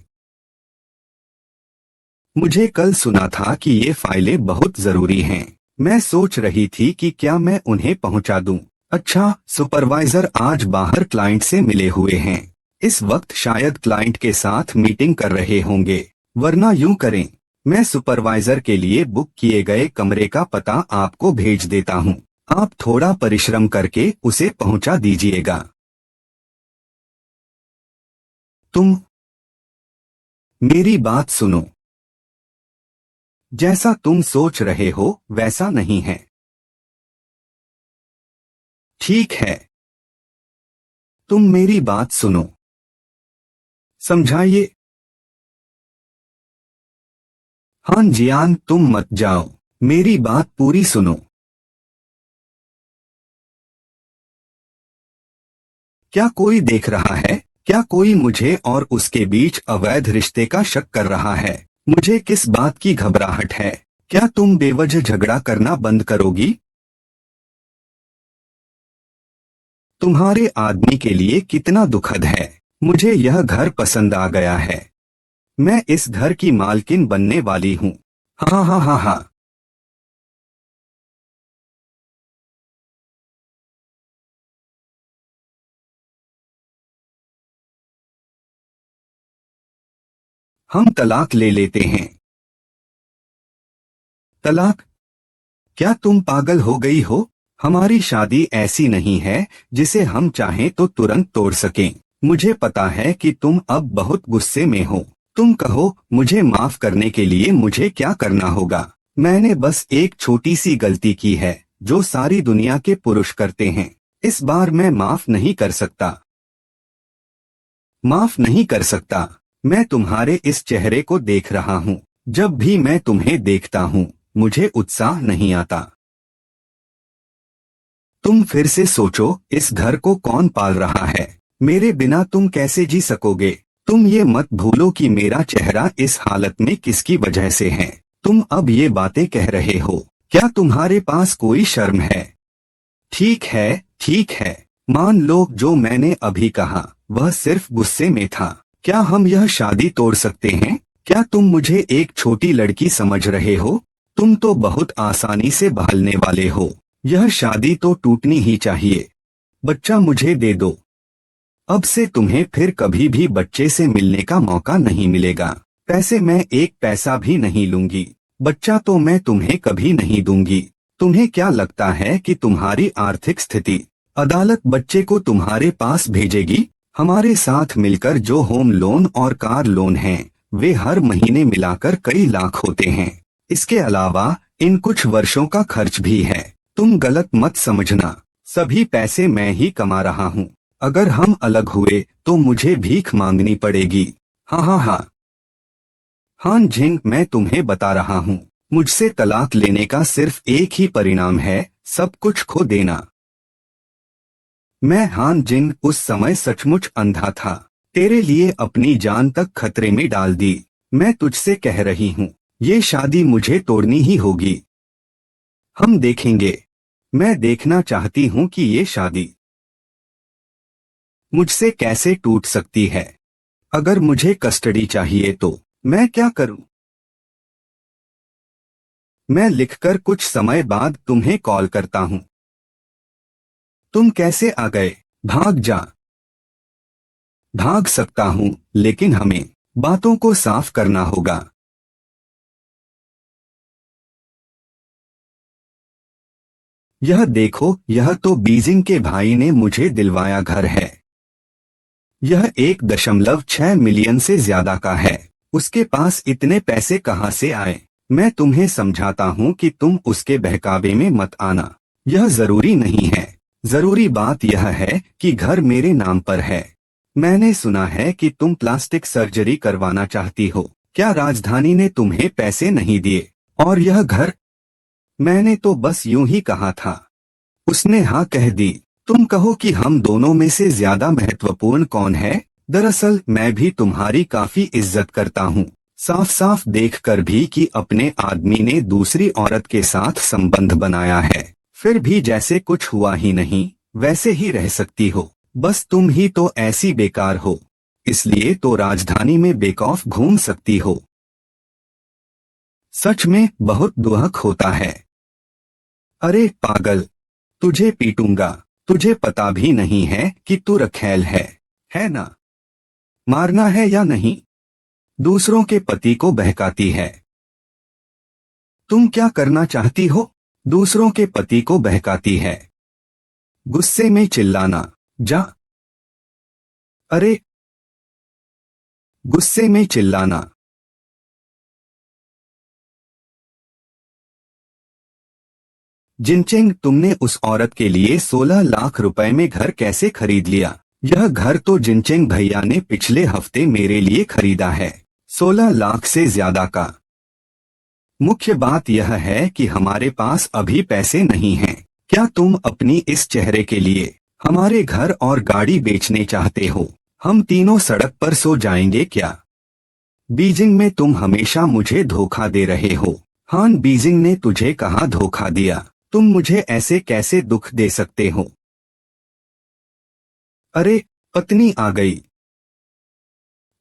मुझे कल सुना था कि ये फाइलें बहुत जरूरी हैं। मैं सोच रही थी कि क्या मैं उन्हें पहुंचा दूं। अच्छा, सुपरवाइजर आज बाहर क्लाइंट से मिले हुए हैं। इस वक्त शायद क्लाइंट के साथ मीटिंग कर रहे होंगे। वरना यूं करें, मैं सुपरवाइजर के लिए बुक किए गए कमरे का पता आपको भेज देता हूं। आप थोड़ा परिश्रम करके उसे पहुंचा दीजिएगा। तुम मेरी बात सुनो। जैसा तुम सोच रहे हो वैसा नहीं है। ठीक है, तुम मेरी बात सुनो। समझाइए। हाँ जियान, तुम मत जाओ। मेरी बात पूरी सुनो। क्या कोई देख रहा है? क्या कोई मुझे और उसके बीच अवैध रिश्ते का शक कर रहा है? मुझे किस बात की घबराहट है? क्या तुम बेवजह झगड़ा करना बंद करोगी? तुम्हारे आदमी के लिए कितना दुखद है। मुझे यह घर पसंद आ गया है। मैं इस घर की मालकिन बनने वाली हूँ। हाँ हाँ हाँ हाँ। हम तलाक ले लेते हैं। तलाक? क्या तुम पागल हो गई हो? हमारी शादी ऐसी नहीं है जिसे हम चाहें तो तुरंत तोड़ सकें। मुझे पता है कि तुम अब बहुत गुस्से में हो। तुम कहो, मुझे माफ करने के लिए मुझे क्या करना होगा? मैंने बस एक छोटी सी गलती की है जो सारी दुनिया के पुरुष करते हैं। इस बार मैं माफ नहीं कर सकता। माफ नहीं कर सकता। मैं तुम्हारे इस चेहरे को देख रहा हूँ। जब भी मैं तुम्हें देखता हूँ मुझे उत्साह नहीं आता। तुम फिर से सोचो, इस घर को कौन पाल रहा है? मेरे बिना तुम कैसे जी सकोगे? तुम ये मत भूलो कि मेरा चेहरा इस हालत में किसकी वजह से है। तुम अब ये बातें कह रहे हो। क्या तुम्हारे पास कोई शर्म है? ठीक है, ठीक है। मान लो जो मैंने अभी कहा वह सिर्फ गुस्से में था। क्या हम यह शादी तोड़ सकते हैं? क्या तुम मुझे एक छोटी लड़की समझ रहे हो? तुम तो बहुत आसानी से बहलने वाले हो। यह शादी तो टूटनी ही चाहिए। बच्चा मुझे दे दो। अब से तुम्हें फिर कभी भी बच्चे से मिलने का मौका नहीं मिलेगा। पैसे मैं एक पैसा भी नहीं लूंगी। बच्चा तो मैं तुम्हें कभी नहीं दूंगी। तुम्हें क्या लगता है कि तुम्हारी आर्थिक स्थिति अदालत बच्चे को तुम्हारे पास भेजेगी? हमारे साथ मिलकर जो होम लोन और कार लोन हैं, वे हर महीने मिलाकर कई लाख होते हैं। इसके अलावा इन कुछ वर्षों का खर्च भी है। तुम गलत मत समझना, सभी पैसे मैं ही कमा रहा हूँ। अगर हम अलग हुए तो मुझे भीख मांगनी पड़ेगी। हाँ हाँ हाँ। हान जिंग, मैं तुम्हें बता रहा हूँ, मुझसे तलाक लेने का सिर्फ एक ही परिणाम है, सब कुछ खो देना। मैं हान जिंग उस समय सचमुच अंधा था। तेरे लिए अपनी जान तक खतरे में डाल दी। मैं तुझसे कह रही हूँ, ये शादी मुझे तोड़नी ही होगी। हम देखेंगे। मैं देखना चाहती हूँ कि ये शादी मुझसे कैसे टूट सकती है। अगर मुझे कस्टडी चाहिए तो मैं क्या करूं? मैं लिखकर कुछ समय बाद तुम्हें कॉल करता हूँ। तुम कैसे आ गए? भाग जा। भाग सकता हूँ, लेकिन हमें बातों को साफ करना होगा। यह देखो, यह तो बीजिंग के भाई ने मुझे दिलवाया घर है। यह 1.6 मिलियन से ज्यादा का है। उसके पास इतने पैसे कहाँ से आए? मैं तुम्हें समझाता हूँ कि तुम उसके बहकावे में मत आना। यह जरूरी नहीं है। जरूरी बात यह है कि घर मेरे नाम पर है। मैंने सुना है कि तुम प्लास्टिक सर्जरी करवाना चाहती हो। क्या राजधानी ने तुम्हें पैसे नहीं दिए? और यह घर? मैंने तो बस यूं ही कहा था। उसने हाँ कह दी। तुम कहो कि हम दोनों में से ज्यादा महत्वपूर्ण कौन है? दरअसल मैं भी तुम्हारी काफी इज्जत करता हूँ। साफ साफ देखकर भी कि अपने आदमी ने दूसरी औरत के साथ संबंध बनाया है, फिर भी जैसे कुछ हुआ ही नहीं वैसे ही रह सकती हो। बस तुम ही तो ऐसी बेकार हो, इसलिए तो राजधानी में बेखौफ घूम सकती हो। सच में बहुत दुहक होता है। अरे पागल, तुझे पीटूंगा। तुझे पता भी नहीं है कि तू रखैल है ना? मारना है या नहीं? दूसरों के पति को बहकाती है। तुम क्या करना चाहती हो? दूसरों के पति को बहकाती है। गुस्से में चिल्लाना। जा। अरे, गुस्से में चिल्लाना। जिनचेंग, तुमने उस औरत के लिए 16 लाख रुपए में घर कैसे खरीद लिया? यह घर तो जिनचेंग भैया ने पिछले हफ्ते मेरे लिए खरीदा है। 16 लाख से ज्यादा का। मुख्य बात यह है कि हमारे पास अभी पैसे नहीं हैं। क्या तुम अपनी इस चेहरे के लिए हमारे घर और गाड़ी बेचने चाहते हो? हम तीनों सड़क पर सो जाएंगे क्या? बीजिंग में तुम हमेशा मुझे धोखा दे रहे हो। हान, बीजिंग ने तुझे कहाँ धोखा दिया? तुम मुझे ऐसे कैसे दुख दे सकते हो? अरे, पत्नी आ गई।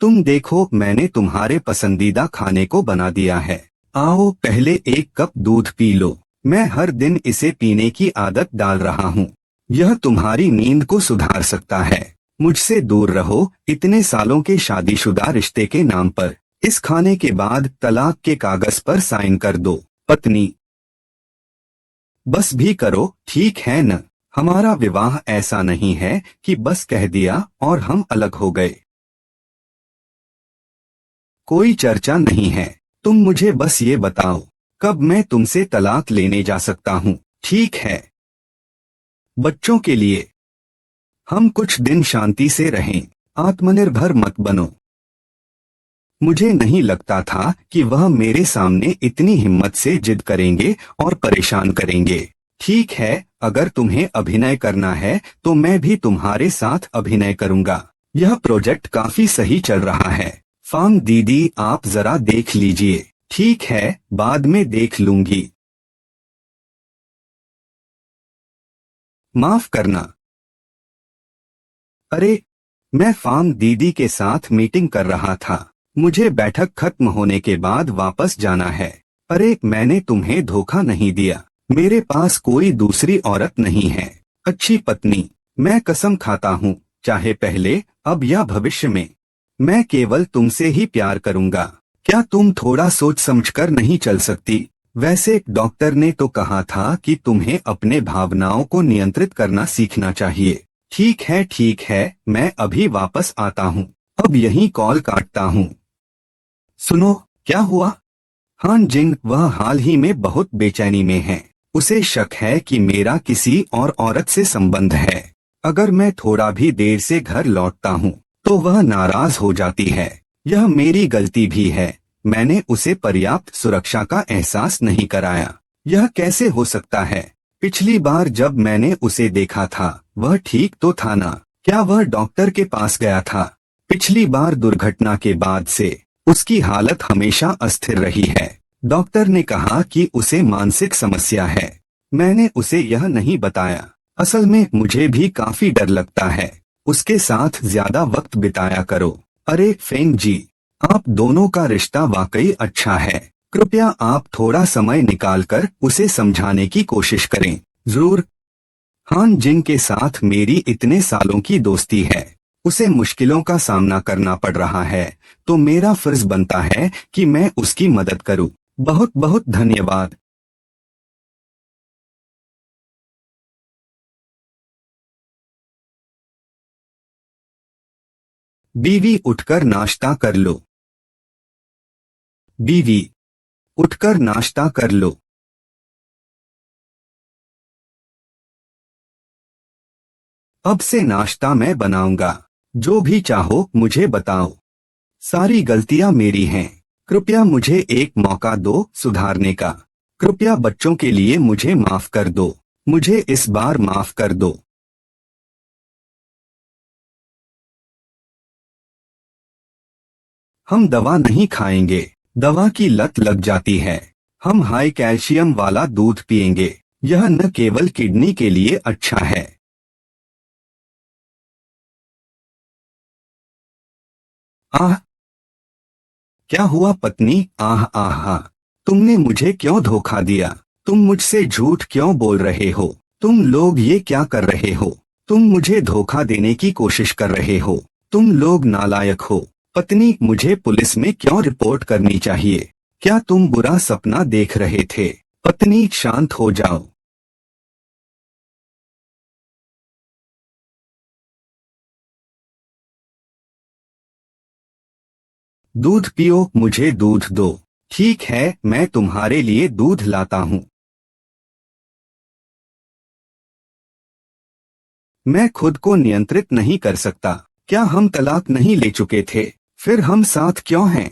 तुम देखो, मैंने तुम्हारे पसंदीदा खाने को बना दिया है। आओ पहले एक कप दूध पी लो। मैं हर दिन इसे पीने की आदत डाल रहा हूँ। यह तुम्हारी नींद को सुधार सकता है। मुझसे दूर रहो। इतने सालों के शादीशुदा रिश्ते के नाम पर इस खाने के बाद तलाक के कागज पर साइन कर दो। पत्नी, बस भी करो, ठीक है न? हमारा विवाह ऐसा नहीं है कि बस कह दिया और हम अलग हो गए। कोई चर्चा नहीं है। तुम मुझे बस ये बताओ, कब मैं तुमसे तलाक लेने जा सकता हूँ? ठीक है, बच्चों के लिए। हम कुछ दिन शांति से रहें। आत्मनिर्भर मत बनो। मुझे नहीं लगता था कि वह मेरे सामने इतनी हिम्मत से जिद करेंगे और परेशान करेंगे। ठीक है, अगर तुम्हें अभिनय करना है तो मैं भी तुम्हारे साथ अभिनय करूंगा। यह प्रोजेक्ट काफी सही चल रहा है। फांग दीदी, आप जरा देख लीजिए। ठीक है, बाद में देख लूंगी। माफ करना। अरे, मैं फांग दीदी के साथ मीटिंग कर रहा था। मुझे बैठक खत्म होने के बाद वापस जाना है। अरे, मैंने तुम्हें धोखा नहीं दिया। मेरे पास कोई दूसरी औरत नहीं है। अच्छी पत्नी, मैं कसम खाता हूँ, चाहे पहले, अब या भविष्य में, मैं केवल तुमसे ही प्यार करूंगा। क्या तुम थोड़ा सोच समझकर नहीं चल सकती? वैसे डॉक्टर ने तो कहा था कि तुम्हें अपने भावनाओं को नियंत्रित करना सीखना चाहिए। ठीक है, मैं अभी वापस आता हूँ। अब यहीं कॉल काटता हूँ। सुनो, क्या हुआ? हान जिंग, वह हाल ही में बहुत बेचैनी में है। उसे शक है कि मेरा किसी और औरत से संबंध है। अगर मैं थोड़ा भी देर से घर लौटता हूँ तो वह नाराज हो जाती है। यह मेरी गलती भी है। मैंने उसे पर्याप्त सुरक्षा का एहसास नहीं कराया। यह कैसे हो सकता है? पिछली बार जब मैंने उसे देखा था वह ठीक तो था ना? क्या वह डॉक्टर के पास गया था? पिछली बार दुर्घटना के बाद से उसकी हालत हमेशा अस्थिर रही है। डॉक्टर ने कहा कि उसे मानसिक समस्या है। मैंने उसे यह नहीं बताया। असल में मुझे भी काफी डर लगता है। उसके साथ ज्यादा वक्त बिताया करो। अरे फेंग जी, आप दोनों का रिश्ता वाकई अच्छा है। कृपया आप थोड़ा समय निकालकर उसे समझाने की कोशिश करें। जरूर। हान जिन के साथ मेरी इतने सालों की दोस्ती है, उसे मुश्किलों का सामना करना पड़ रहा है, तो मेरा फर्ज बनता है कि मैं उसकी मदद करूं। बहुत बहुत धन्यवाद। बीवी उठकर नाश्ता कर लो। बीवी उठकर नाश्ता कर लो। अब से नाश्ता मैं बनाऊंगा। जो भी चाहो मुझे बताओ। सारी गलतियां मेरी हैं। कृपया मुझे एक मौका दो सुधारने का। कृपया बच्चों के लिए मुझे माफ कर दो। मुझे इस बार माफ कर दो। हम दवा नहीं खाएंगे। दवा की लत लग जाती है। हम हाई कैल्शियम वाला दूध पिएंगे। यह न केवल किडनी के लिए अच्छा है। आह। क्या हुआ पत्नी? आह आह आह। तुमने मुझे क्यों धोखा दिया? तुम मुझसे झूठ क्यों बोल रहे हो? तुम लोग ये क्या कर रहे हो? तुम मुझे धोखा देने की कोशिश कर रहे हो। तुम लोग नालायक हो। पत्नी, मुझे पुलिस में क्यों रिपोर्ट करनी चाहिए? क्या तुम बुरा सपना देख रहे थे? पत्नी, शांत हो जाओ। दूध पियो, मुझे दूध दो। ठीक है, मैं तुम्हारे लिए दूध लाता हूँ। मैं खुद को नियंत्रित नहीं कर सकता। क्या हम तलाक नहीं ले चुके थे? फिर हम साथ क्यों हैं?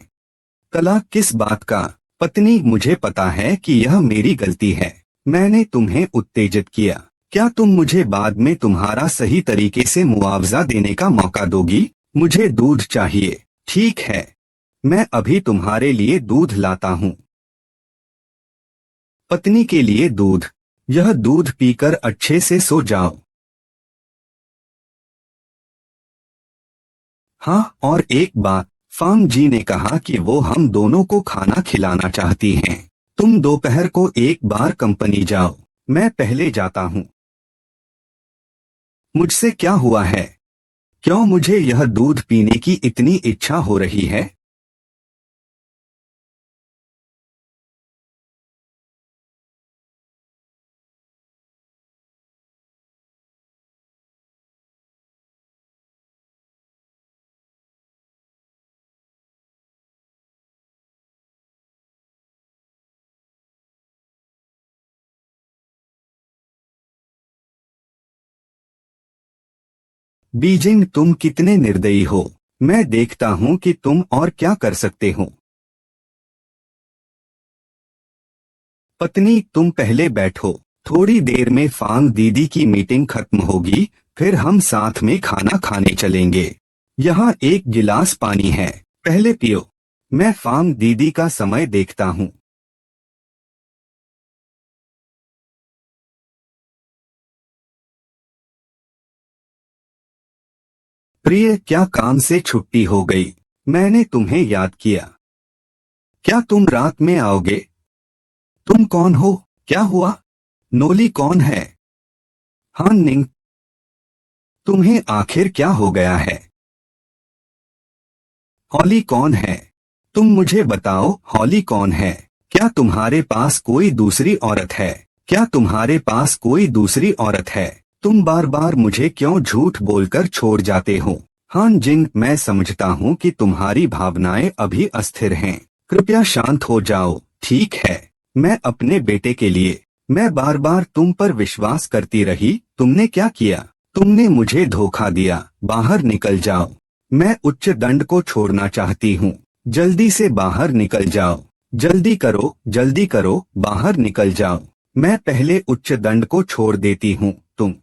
तलाक किस बात का? पत्नी, मुझे पता है कि यह मेरी गलती है। मैंने तुम्हें उत्तेजित किया। क्या तुम मुझे बाद में तुम्हारा सही तरीके से मुआवजा देने का मौका दोगी? मुझे दूध चाहिए। ठीक है, मैं अभी तुम्हारे लिए दूध लाता हूँ। पत्नी के लिए दूध। यह दूध पीकर अच्छे से सो जाओ। हाँ, और एक बात, फांग जी ने कहा कि वो हम दोनों को खाना खिलाना चाहती हैं। तुम दोपहर को एक बार कंपनी जाओ। मैं पहले जाता हूँ। मुझसे क्या हुआ है? क्यों मुझे यह दूध पीने की इतनी इच्छा हो रही है? बीजिंग, तुम कितने निर्दयी हो। मैं देखता हूँ कि तुम और क्या कर सकते हो। पत्नी, तुम पहले बैठो। थोड़ी देर में फांग दीदी की मीटिंग खत्म होगी, फिर हम साथ में खाना खाने चलेंगे। यहाँ एक गिलास पानी है, पहले पियो। मैं फांग दीदी का समय देखता हूँ। प्रिय, क्या काम से छुट्टी हो गई? मैंने तुम्हें याद किया। क्या तुम रात में आओगे? तुम कौन हो? क्या हुआ? नोली कौन है? हान निंग, तुम्हें आखिर क्या हो गया है? हॉली कौन है? तुम मुझे बताओ, हॉली कौन है? क्या तुम्हारे पास कोई दूसरी औरत है? क्या तुम्हारे पास कोई दूसरी औरत है? तुम बार बार मुझे क्यों झूठ बोलकर छोड़ जाते हो? हान जिन, मैं समझता हूँ कि तुम्हारी भावनाएं अभी अस्थिर हैं। कृपया शांत हो जाओ। ठीक है, मैं अपने बेटे के लिए। मैं बार बार तुम पर विश्वास करती रही। तुमने क्या किया? तुमने मुझे धोखा दिया। बाहर निकल जाओ। मैं उच्च दंड को छोड़ना चाहती हूँ। जल्दी से बाहर निकल जाओ। जल्दी करो, जल्दी करो, बाहर निकल जाओ। मैं पहले उच्च दंड को छोड़ देती हूँ। तुम।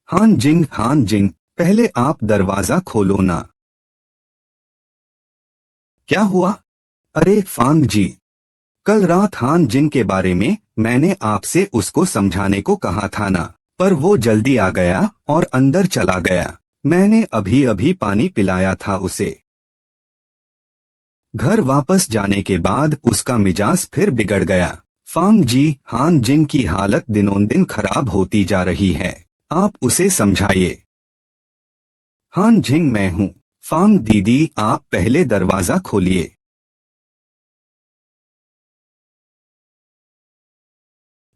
हान जिंग, पहले आप दरवाजा खोलो ना। क्या हुआ? अरे फांग जी, कल रात हान जिन के बारे में मैंने आपसे उसको समझाने को कहा था ना, पर वो जल्दी आ गया और अंदर चला गया। मैंने अभी अभी पानी पिलाया था उसे। घर वापस जाने के बाद उसका मिजाज फिर बिगड़ गया। फांग जी, हान जिंग की हालत दिनों दिन खराब होती जा रही है, आप उसे समझाइए। हान जिंग, मैं हूँ। फांग दीदी, आप पहले दरवाजा खोलिए।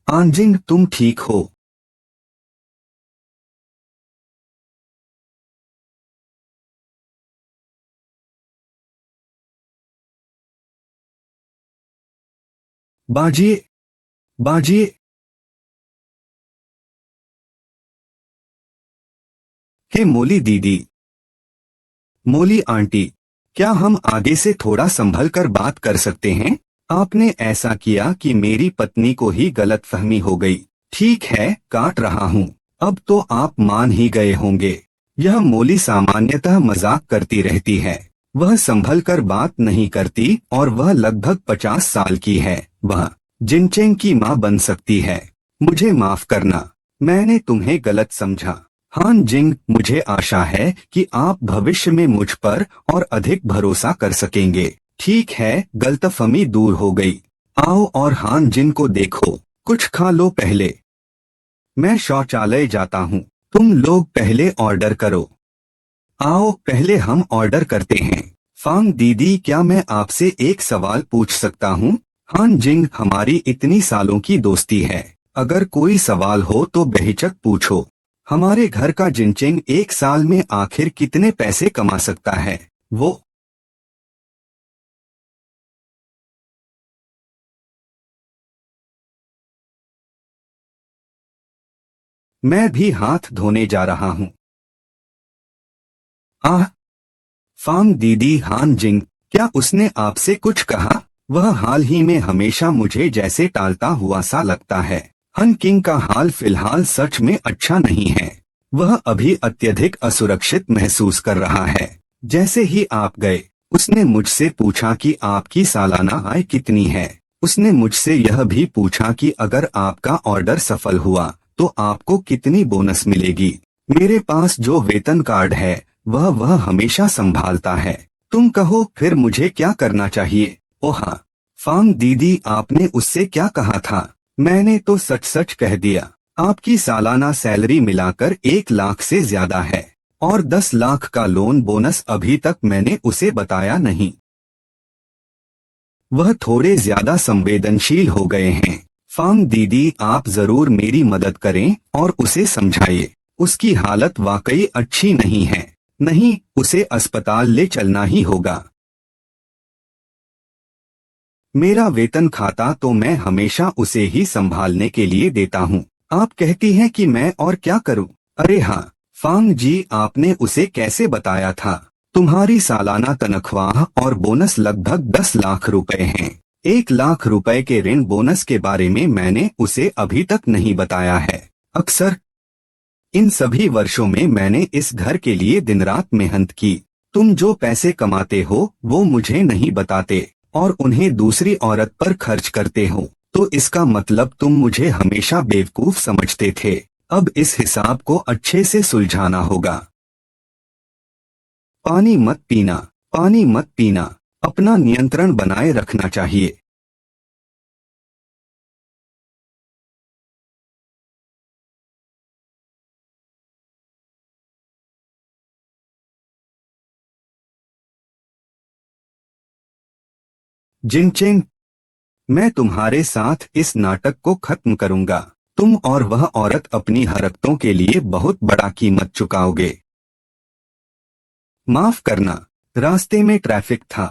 आंजिंग, तुम ठीक हो? बाजिए, बाजिए। हे मोली दीदी, मोली आंटी, क्या हम आगे से थोड़ा संभल कर बात कर सकते हैं? आपने ऐसा किया कि मेरी पत्नी को ही गलतफहमी हो गई। ठीक है, काट रहा हूँ। अब तो आप मान ही गए होंगे। यह मोली सामान्यतः मजाक करती रहती है। वह संभल कर बात नहीं करती और वह लगभग 50 साल की है। वह जिनचेंग की माँ बन सकती है। मुझे माफ करना, मैंने तुम्हें गलत समझा। हान जिंग, मुझे आशा है कि आप भविष्य में मुझ पर और अधिक भरोसा कर सकेंगे। ठीक है, गलतफहमी दूर हो गई। आओ और हान जिन को देखो। कुछ खा लो पहले। मैं शौचालय जाता हूँ। तुम लोग पहले ऑर्डर करो। आओ पहले हम ऑर्डर करते हैं। फांग दीदी, क्या मैं आपसे एक सवाल पूछ सकता हूँ? हान जिंग, हमारी इतनी सालों की दोस्ती है, अगर कोई सवाल हो तो बेहिचक पूछो। हमारे घर का जिनचेंग एक साल में आखिर कितने पैसे कमा सकता है? वो मैं भी हाथ धोने जा रहा हूँ। आह, फांग दीदी, हान जिंग, क्या उसने आपसे कुछ कहा? वह हाल ही में हमेशा मुझे जैसे टालता हुआ सा लगता है। हन किंग का हाल फिलहाल सच में अच्छा नहीं है। वह अभी अत्यधिक असुरक्षित महसूस कर रहा है। जैसे ही आप गए, उसने मुझसे पूछा कि आपकी सालाना आय कितनी है। उसने मुझसे यह भी पूछा कि अगर आपका ऑर्डर सफल हुआ तो आपको कितनी बोनस मिलेगी। मेरे पास जो वेतन कार्ड है वह हमेशा संभालता है। तुम कहो फिर मुझे क्या करना चाहिए? ओह हाँ, फांग दीदी, आपने उससे क्या कहा था? मैंने तो सच सच कह दिया। आपकी सालाना सैलरी मिलाकर 1 लाख से ज्यादा है और 10 लाख का लोन बोनस अभी तक मैंने उसे बताया नहीं। वह थोड़े ज्यादा संवेदनशील हो गए हैं। फांग दीदी, आप जरूर मेरी मदद करें और उसे समझाइए। उसकी हालत वाकई अच्छी नहीं है। नहीं, उसे अस्पताल ले चलना ही होगा। मेरा वेतन खाता तो मैं हमेशा उसे ही संभालने के लिए देता हूँ। आप कहती हैं कि मैं और क्या करूँ? अरे हाँ, फांग जी, आपने उसे कैसे बताया था? तुम्हारी सालाना तनख्वाह और बोनस लगभग 10 लाख रुपए हैं। 1 लाख रुपए के ऋण बोनस के बारे में मैंने उसे अभी तक नहीं बताया है। अक्सर इन सभी वर्षों में मैंने इस घर के लिए दिन रात मेहनत की। तुम जो पैसे कमाते हो वो मुझे नहीं बताते और उन्हें दूसरी औरत पर खर्च करते हो, तो इसका मतलब तुम मुझे हमेशा बेवकूफ समझते थे। अब इस हिसाब को अच्छे से सुलझाना होगा। पानी मत पीना, पानी मत पीना। अपना नियंत्रण बनाए रखना चाहिए। जिनचेंग, मैं तुम्हारे साथ इस नाटक को खत्म करूंगा। तुम और वह औरत अपनी हरकतों के लिए बहुत बड़ा कीमत चुकाओगे। माफ करना, रास्ते में ट्रैफिक था।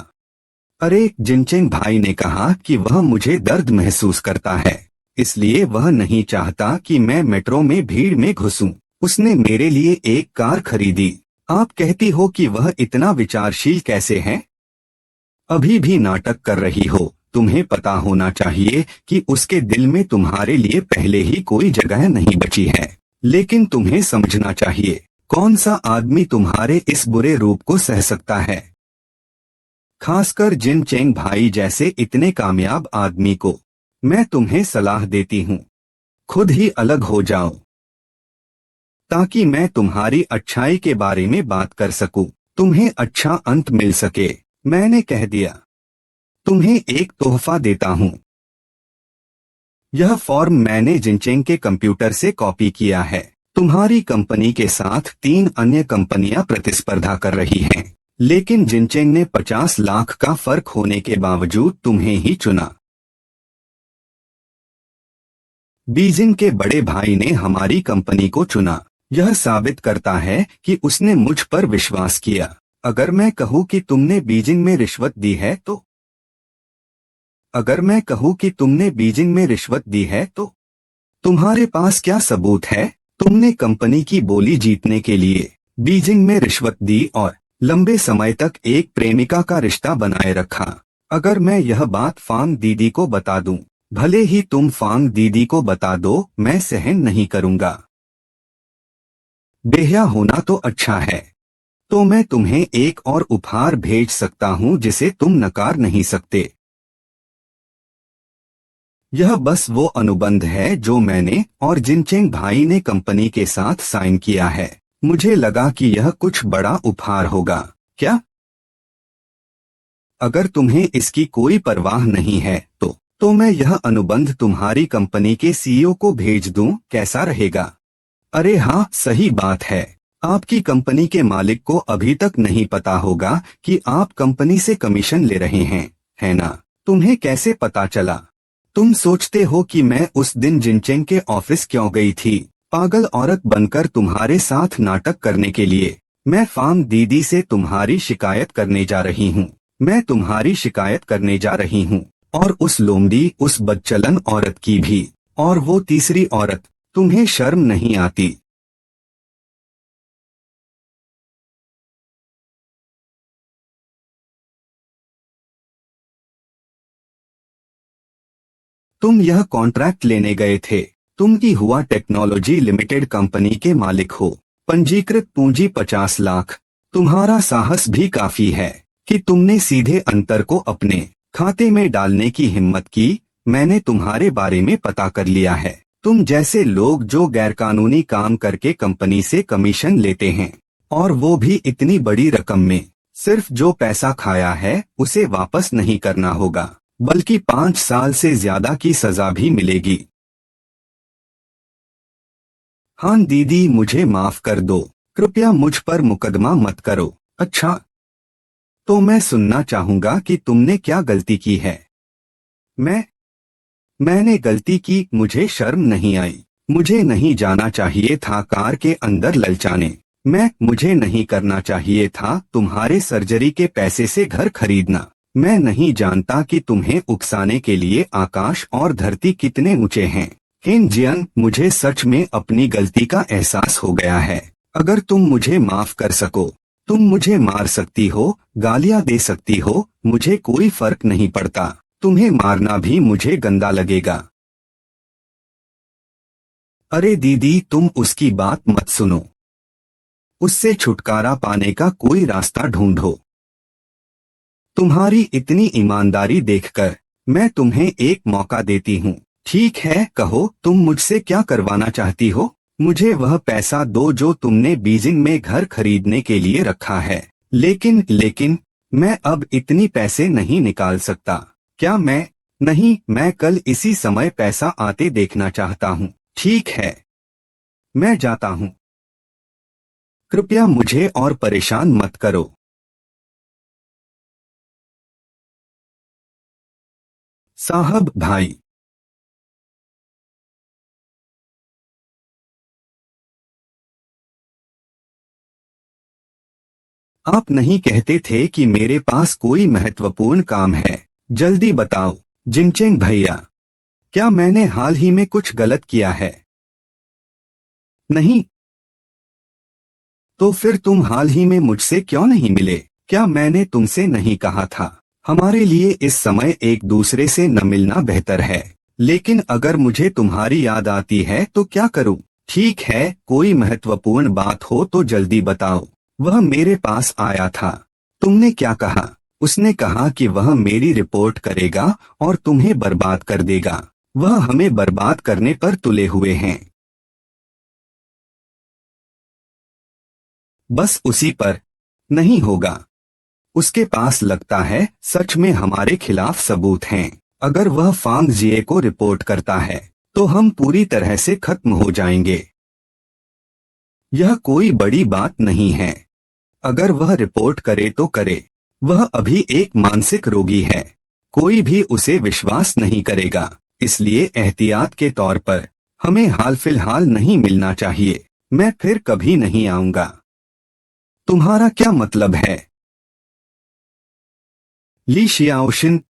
अरे, जिनचेंग भाई ने कहा कि वह मुझे दर्द महसूस करता है, इसलिए वह नहीं चाहता कि मैं मेट्रो में भीड़ में घुसूं। उसने मेरे लिए एक कार खरीदी। आप कहती हो कि वह इतना विचारशील कैसे है? अभी भी नाटक कर रही हो। तुम्हें पता होना चाहिए कि उसके दिल में तुम्हारे लिए पहले ही कोई जगह नहीं बची है। लेकिन तुम्हें समझना चाहिए, कौन सा आदमी तुम्हारे इस बुरे रूप को सह सकता है? खासकर जिन चेंग भाई जैसे इतने कामयाब आदमी को। मैं तुम्हें सलाह देती हूँ, खुद ही अलग हो जाओ। ताकि मैं तुम्हारी अच्छाई के बारे में बात कर सकूं, तुम्हें अच्छा अंत मिल सके। मैंने कह दिया, तुम्हें एक तोहफा देता हूं। यह फॉर्म मैंने जिनचेंग के कंप्यूटर से कॉपी किया है। तुम्हारी कंपनी के साथ 3 अन्य कंपनियां प्रतिस्पर्धा कर रही हैं, लेकिन जिनचेंग ने 50 लाख का फर्क होने के बावजूद तुम्हें ही चुना। बीजिंग के बड़े भाई ने हमारी कंपनी को चुना। यह साबित करता है कि उसने मुझ पर विश्वास किया। अगर मैं कहूं कि तुमने बीजिंग में रिश्वत दी है तो अगर मैं कहूं कि तुमने बीजिंग में रिश्वत दी है तो तुम्हारे पास क्या सबूत है? तुमने कंपनी की बोली जीतने के लिए बीजिंग में रिश्वत दी और लंबे समय तक एक प्रेमिका का रिश्ता बनाए रखा। अगर मैं यह बात फांग दीदी को बता दूं, भले ही तुम फांग दीदी को बता दो, मैं सहन नहीं करूंगा। बेहया होना तो अच्छा है, तो मैं तुम्हें एक और उपहार भेज सकता हूं जिसे तुम नकार नहीं सकते। यह बस वो अनुबंध है जो मैंने और जिनचेंग भाई ने कंपनी के साथ साइन किया है। मुझे लगा कि यह कुछ बड़ा उपहार होगा। क्या? अगर तुम्हें इसकी कोई परवाह नहीं है तो मैं यह अनुबंध तुम्हारी कंपनी के सीईओ को भेज दूं, कैसा रहेगा? अरे हाँ, सही बात है। आपकी कंपनी के मालिक को अभी तक नहीं पता होगा कि आप कंपनी से कमीशन ले रहे हैं, है ना? तुम्हें कैसे पता चला? तुम सोचते हो कि मैं उस दिन जिनचेंग के ऑफिस क्यों गई थी? पागल औरत बनकर तुम्हारे साथ नाटक करने के लिए। मैं फांग दीदी से तुम्हारी शिकायत करने जा रही हूँ। मैं तुम्हारी शिकायत करने जा रही हूँ, और उस लोमड़ी, उस बदचलन औरत की भी, और वो तीसरी औरत। तुम्हें शर्म नहीं आती? तुम यह कॉन्ट्रैक्ट लेने गए थे। तुम की हुआ टेक्नोलॉजी लिमिटेड कंपनी के मालिक हो। पंजीकृत पूंजी 50 लाख। तुम्हारा साहस भी काफी है कि तुमने सीधे अंतर को अपने खाते में डालने की हिम्मत की। मैंने तुम्हारे बारे में पता कर लिया है। तुम जैसे लोग जो गैरकानूनी काम करके कंपनी से कमीशन लेते हैं, और वो भी इतनी बड़ी रकम में। सिर्फ जो पैसा खाया है उसे वापस नहीं करना होगा, बल्कि 5 साल से ज्यादा की सजा भी मिलेगी। हाँ दीदी, मुझे माफ कर दो। कृपया मुझ पर मुकदमा मत करो। अच्छा, तो मैं सुनना चाहूंगा कि तुमने क्या गलती की है। मैंने गलती की। मुझे शर्म नहीं आई। मुझे नहीं जाना चाहिए था कार के अंदर ललचाने। मुझे नहीं करना चाहिए था तुम्हारे सर्जरी के पैसे से घर खरीदना। मैं नहीं जानता कि तुम्हें उकसाने के लिए आकाश और धरती कितने ऊंचे हैं। हिन जियन, मुझे सच में अपनी गलती का एहसास हो गया है। अगर तुम मुझे माफ कर सको, तुम मुझे मार सकती हो, गालियां दे सकती हो, मुझे कोई फर्क नहीं पड़ता। तुम्हें मारना भी मुझे गंदा लगेगा। अरे दीदी, तुम उसकी बात मत सुनो। उससे छुटकारा पाने का कोई रास्ता ढूंढो। तुम्हारी इतनी ईमानदारी देखकर मैं तुम्हें एक मौका देती हूँ। ठीक है, कहो तुम मुझसे क्या करवाना चाहती हो। मुझे वह पैसा दो जो तुमने बीजिंग में घर खरीदने के लिए रखा है। लेकिन मैं अब इतनी पैसे नहीं निकाल सकता। क्या? नहीं, मैं कल इसी समय पैसा आते देखना चाहता हूँ। ठीक है, मैं जाता हूँ। कृपया मुझे और परेशान मत करो। साहब भाई, आप नहीं कहते थे कि मेरे पास कोई महत्वपूर्ण काम है? जल्दी बताओ जिनचेंग भैया, क्या मैंने हाल ही में कुछ गलत किया है? नहीं। तो फिर तुम हाल ही में मुझसे क्यों नहीं मिले? क्या मैंने तुमसे नहीं कहा था हमारे लिए इस समय एक दूसरे से न मिलना बेहतर है? लेकिन अगर मुझे तुम्हारी याद आती है तो क्या करूं? ठीक है, कोई महत्वपूर्ण बात हो तो जल्दी बताओ। वह मेरे पास आया था। तुमने क्या कहा? उसने कहा कि वह मेरी रिपोर्ट करेगा और तुम्हें बर्बाद कर देगा। वह हमें बर्बाद करने पर तुले हुए हैं। बस उसी पर नहीं होगा। उसके पास लगता है सच में हमारे खिलाफ सबूत हैं। अगर वह फांग जिए को रिपोर्ट करता है तो हम पूरी तरह से खत्म हो जाएंगे। यह कोई बड़ी बात नहीं है। अगर वह रिपोर्ट करे तो करे। वह अभी एक मानसिक रोगी है। कोई भी उसे विश्वास नहीं करेगा। इसलिए एहतियात के तौर पर हमें हाल फिलहाल नहीं मिलना चाहिए। मैं फिर कभी नहीं आऊंगा। तुम्हारा क्या मतलब है? ली शियाओशिन,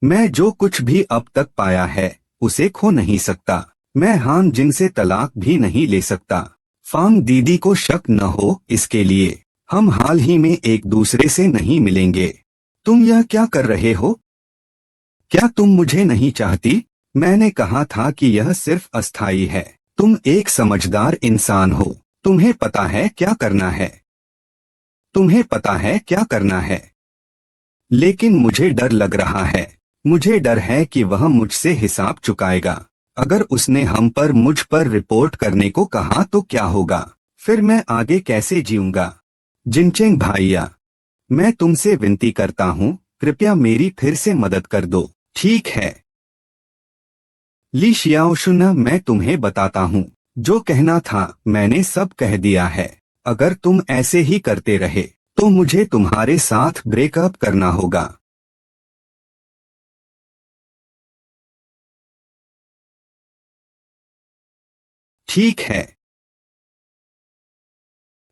मैं जो कुछ भी अब तक पाया है उसे खो नहीं सकता। मैं हान जिंग से तलाक भी नहीं ले सकता। फांग दीदी को शक न हो इसके लिए हम हाल ही में एक दूसरे से नहीं मिलेंगे। तुम यह क्या कर रहे हो? क्या तुम मुझे नहीं चाहती? मैंने कहा था कि यह सिर्फ अस्थायी है। तुम एक समझदार इंसान हो। तुम्हें पता है क्या करना है। तुम्हें पता है क्या करना है। लेकिन मुझे डर लग रहा है। मुझे डर है कि वह मुझसे हिसाब चुकाएगा। अगर उसने हम पर मुझ पर रिपोर्ट करने को कहा तो क्या होगा? फिर मैं आगे कैसे जीऊंगा? जिनचेंग भाइया, मैं तुमसे विनती करता हूँ, कृपया मेरी फिर से मदद कर दो। ठीक है ली शियाओशुन, मैं तुम्हें बताता हूँ। जो कहना था मैंने सब कह दिया है। अगर तुम ऐसे ही करते रहे तो मुझे तुम्हारे साथ ब्रेकअप करना होगा। ठीक है,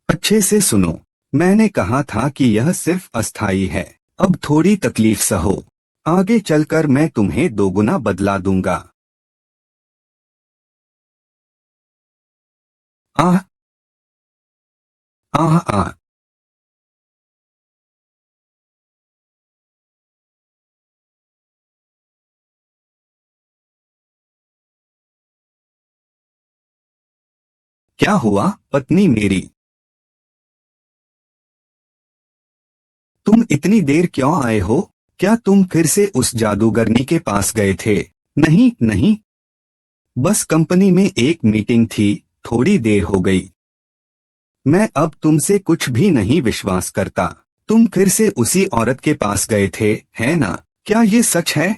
अच्छे से सुनो। मैंने कहा था कि यह सिर्फ अस्थायी है। अब थोड़ी तकलीफ सहो। आगे चलकर मैं तुम्हें दोगुना बदला दूंगा। आह आह आह। क्या हुआ पत्नी मेरी? तुम इतनी देर क्यों आए हो? क्या तुम फिर से उस जादूगरनी के पास गए थे? नहीं नहीं, बस कंपनी में एक मीटिंग थी। थोड़ी देर हो गई। मैं अब तुमसे कुछ भी नहीं विश्वास करता। तुम फिर से उसी औरत के पास गए थे, है ना? क्या ये सच है?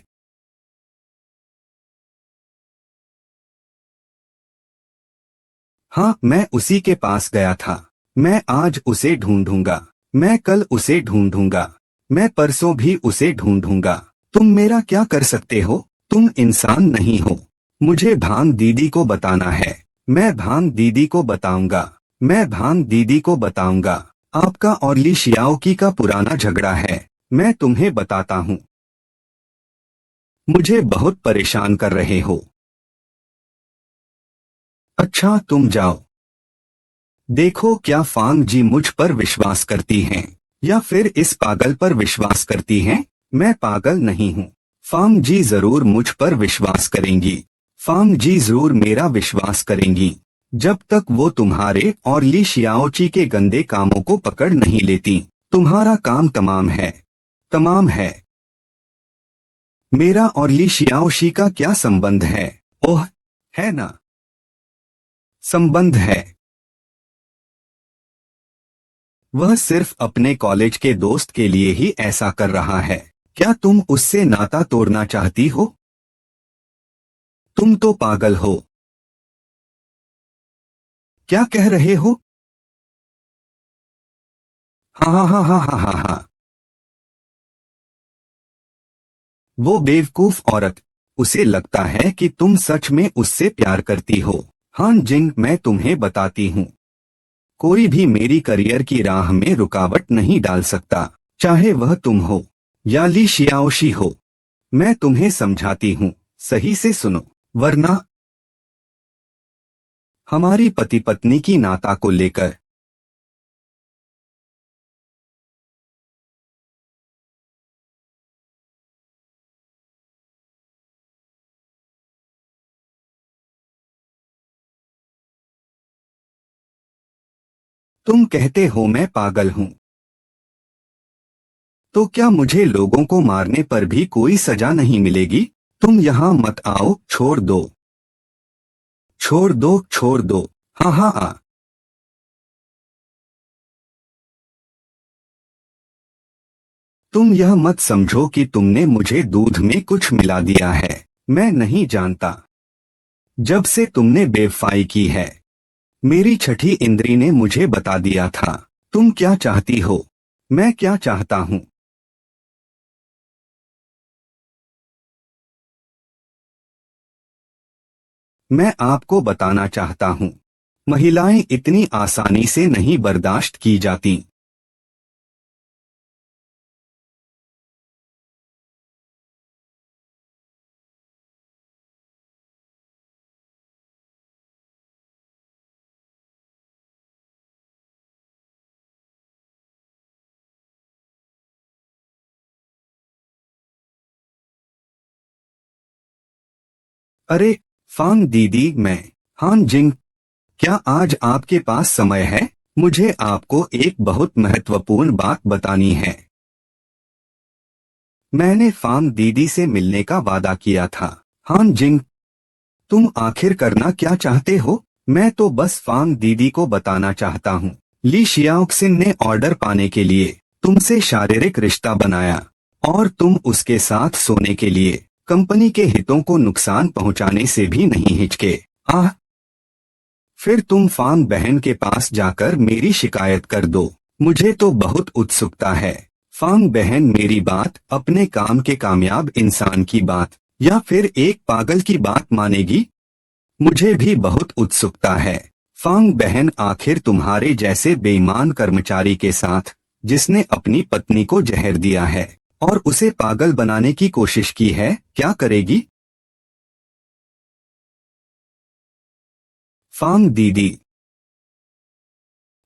हाँ, मैं उसी के पास गया था। मैं आज उसे ढूंढूंगा। मैं कल उसे ढूंढूंगा। मैं परसों भी उसे ढूंढूंगा। तुम मेरा क्या कर सकते हो? तुम इंसान नहीं हो। मुझे भांग दीदी को बताना है। मैं भांग दीदी को बताऊंगा। मैं भांग दीदी को बताऊंगा। आपका और ली शियाओकी का पुराना झगड़ा है। मैं तुम्हें बताता हूँ। मुझे बहुत परेशान कर रहे हो। अच्छा तुम जाओ। देखो क्या फांग जी मुझ पर विश्वास करती हैं या फिर इस पागल पर विश्वास करती हैं। मैं पागल नहीं हूँ। फांग जी जरूर मुझ पर विश्वास करेंगी। फांग जी जरूर मेरा विश्वास करेंगी जब तक वो तुम्हारे और ली शियाओची के गंदे कामों को पकड़ नहीं लेती। तुम्हारा काम तमाम है। तमाम है। मेरा और ली शियाओशी का क्या संबंध है? ओह, है ना? संबंध है। वह सिर्फ अपने कॉलेज के दोस्त के लिए ही ऐसा कर रहा है। क्या तुम उससे नाता तोड़ना चाहती हो? तुम तो पागल हो। क्या कह रहे हो? हाँ हाँ हाँ हाँ हाँ हाँ हाँ। वो बेवकूफ औरत। उसे लगता है कि तुम सच में उससे प्यार करती हो। हान जिंग, मैं तुम्हें बताती हूँ, कोई भी मेरी करियर की राह में रुकावट नहीं डाल सकता, चाहे वह तुम हो या ली शियाओशी हो। मैं तुम्हें समझाती हूँ, सही से सुनो, वरना हमारी पति पत्नी की नाता को लेकर। तुम कहते हो मैं पागल हूँ, तो क्या मुझे लोगों को मारने पर भी कोई सजा नहीं मिलेगी? तुम यहाँ मत आओ, छोड़ दो। छोड़ दो, छोड़ दो। हाँ हाँ हाँ। तुम यह मत समझो कि तुमने मुझे दूध में कुछ मिला दिया है। मैं नहीं जानता। जब से तुमने बेवफाई की है, मेरी छठी इंद्री ने मुझे बता दिया था। तुम क्या चाहती हो, मैं क्या चाहता हूँ। मैं आपको बताना चाहता हूँ, महिलाएं इतनी आसानी से नहीं बर्दाश्त की जाती। अरे फांग दीदी, मैं हान जिंग। क्या आज आपके पास समय है? मुझे आपको एक बहुत महत्वपूर्ण बात बतानी है। मैंने फांग दीदी से मिलने का वादा किया था। हान जिंग, तुम आखिर करना क्या चाहते हो? मैं तो बस फांग दीदी को बताना चाहता हूँ, ली शियाओक्सिन ने ऑर्डर पाने के लिए तुमसे शारीरिक रिश्ता बनाया और तुम उसके साथ सोने के लिए कंपनी के हितों को नुकसान पहुंचाने से भी नहीं हिचके। आह, फिर तुम फांग बहन के पास जाकर मेरी शिकायत कर दो। मुझे तो बहुत उत्सुकता है, फांग बहन मेरी बात, अपने काम के कामयाब इंसान की बात या फिर एक पागल की बात मानेगी? मुझे भी बहुत उत्सुकता है। फांग बहन आखिर तुम्हारे जैसे बेईमान कर्मचारी के साथ, जिसने अपनी पत्नी को जहर दिया है और उसे पागल बनाने की कोशिश की है, क्या करेगी? फांग दीदी,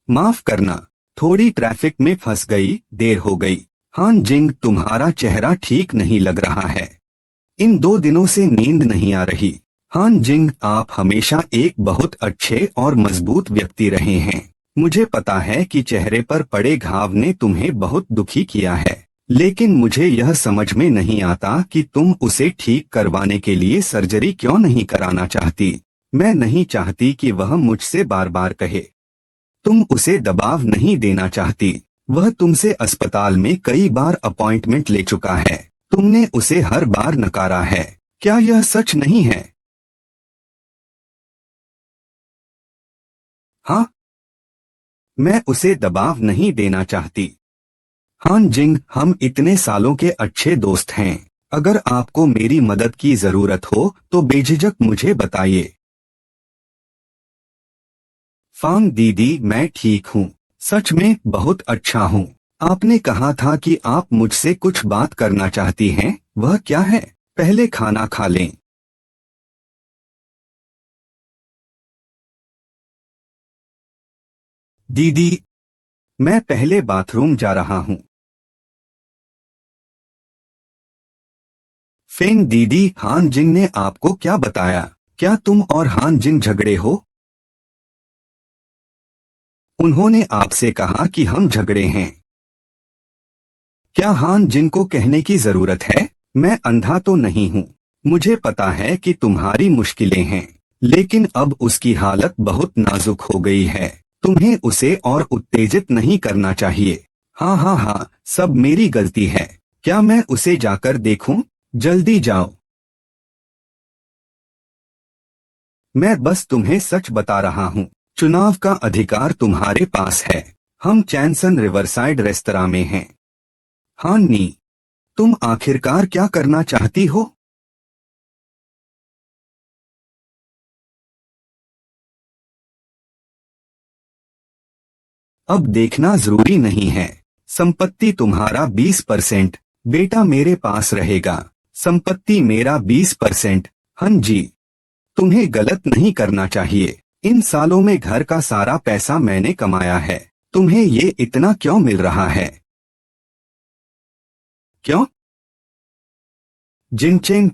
माफ करना, थोड़ी ट्रैफिक में फंस गई, देर हो गई। हान जिंग, तुम्हारा चेहरा ठीक नहीं लग रहा है। इन 2 दिनों से नींद नहीं आ रही। हान जिंग, आप हमेशा एक बहुत अच्छे और मजबूत व्यक्ति रहे हैं। मुझे पता है कि चेहरे पर पड़े घाव ने तुम्हें बहुत दुखी किया है, लेकिन मुझे यह समझ में नहीं आता कि तुम उसे ठीक करवाने के लिए सर्जरी क्यों नहीं कराना चाहती। मैं नहीं चाहती कि वह मुझसे बार बार कहे। तुम उसे दबाव नहीं देना चाहती। वह तुमसे अस्पताल में कई बार अपॉइंटमेंट ले चुका है। तुमने उसे हर बार नकारा है। क्या यह सच नहीं है? हाँ, मैं उसे दबाव नहीं देना चाहती। हान जिंग, हम इतने सालों के अच्छे दोस्त हैं। अगर आपको मेरी मदद की जरूरत हो तो बेझिझक मुझे बताइए। फांग दीदी, मैं ठीक हूँ, सच में बहुत अच्छा हूँ। आपने कहा था कि आप मुझसे कुछ बात करना चाहती हैं, वह क्या है? पहले खाना खा लें। दीदी, मैं पहले बाथरूम जा रहा हूँ। फेंग दीदी, हान जिंग ने आपको क्या बताया? क्या तुम और हान जिंग झगड़े हो? उन्होंने आपसे कहा कि हम झगड़े हैं। क्या हान जिंग को कहने की जरूरत है? मैं अंधा तो नहीं हूँ। मुझे पता है कि तुम्हारी मुश्किलें हैं, लेकिन अब उसकी हालत बहुत नाजुक हो गई है। तुम्हें उसे और उत्तेजित नहीं करना चाहिए। हाँ हाँ हाँ, सब मेरी गलती है। क्या मैं उसे जाकर देखूं? जल्दी जाओ। मैं बस तुम्हें सच बता रहा हूँ। चुनाव का अधिकार तुम्हारे पास है। हम चैनसन रिवरसाइड रेस्तरां में हैं। हाँ नी, तुम आखिरकार क्या करना चाहती हो? अब देखना जरूरी नहीं है। संपत्ति तुम्हारा 20%, बेटा मेरे पास रहेगा। संपत्ति मेरा 20%। हाँ जी, तुम्हें गलत नहीं करना चाहिए। इन सालों में घर का सारा पैसा मैंने कमाया है। तुम्हें ये इतना क्यों मिल रहा है? क्यों? जिनचेंग,